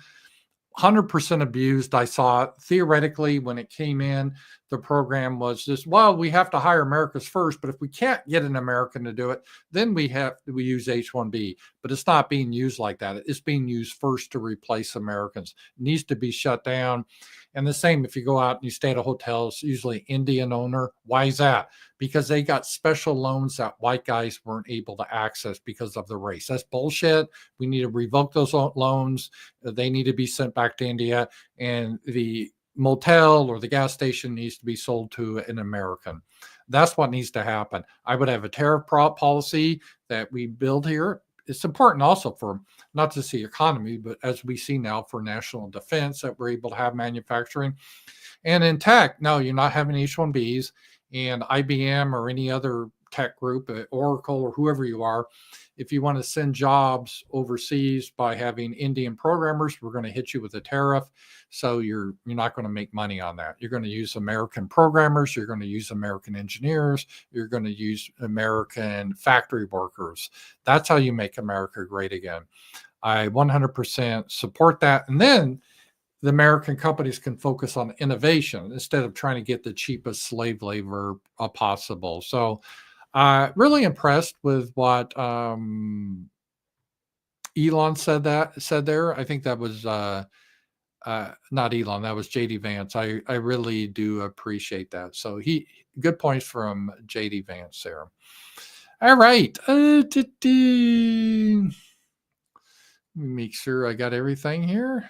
100% abused. I saw it theoretically when it came in. the program was just, well, we have to hire Americans first, but if we can't get an American to do it, then we use H-1B. But it's not being used like that. It's being used first to replace Americans. It needs to be shut down. And the same if you go out and you stay at a hotel, it's usually Indian owner. Why is that? Because they got special loans that white guys weren't able to access because of the race. That's bullshit. We need to revoke those loans. They need to be sent back to India, and the motel or the gas station needs to be sold to an American. That's what needs to happen. I would have a tariff policy that we build here. It's important also for not just the economy, but as we see now for national defense, that we're able to have manufacturing. And in tech, no, you're not having H-1Bs, and IBM or any other tech group, Oracle or whoever you are, if you want to send jobs overseas by having Indian programmers, we're going to hit you with a tariff. So you're not going to make money on that. You're going to use American programmers. You're going to use American engineers. You're going to use American factory workers. That's how you make America great again. I 100% support that. And then the American companies can focus on innovation instead of trying to get the cheapest slave labor possible. So really impressed with what Elon said there. I think that was not Elon, that was JD Vance. I really do appreciate that. So good points from JD Vance there. All right. Let me make sure I got everything here.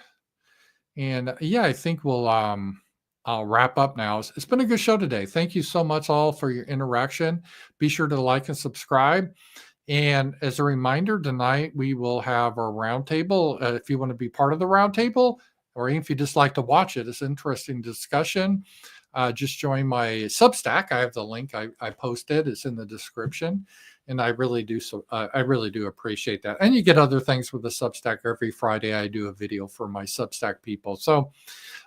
And yeah, I think I'll wrap up now. It's been a good show today. Thank you so much all for your interaction. Be sure to like and subscribe. And as a reminder, tonight we will have our roundtable. If you want to be part of the roundtable, or even if you just like to watch it, it's an interesting discussion. Just join my Substack. I have the link I posted. It's in the description. And I really do appreciate that. And you get other things with the Substack. Every Friday I do a video for my Substack people. So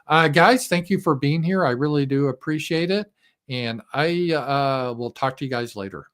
guys, thank you for being here. I really do appreciate it. And I will talk to you guys later.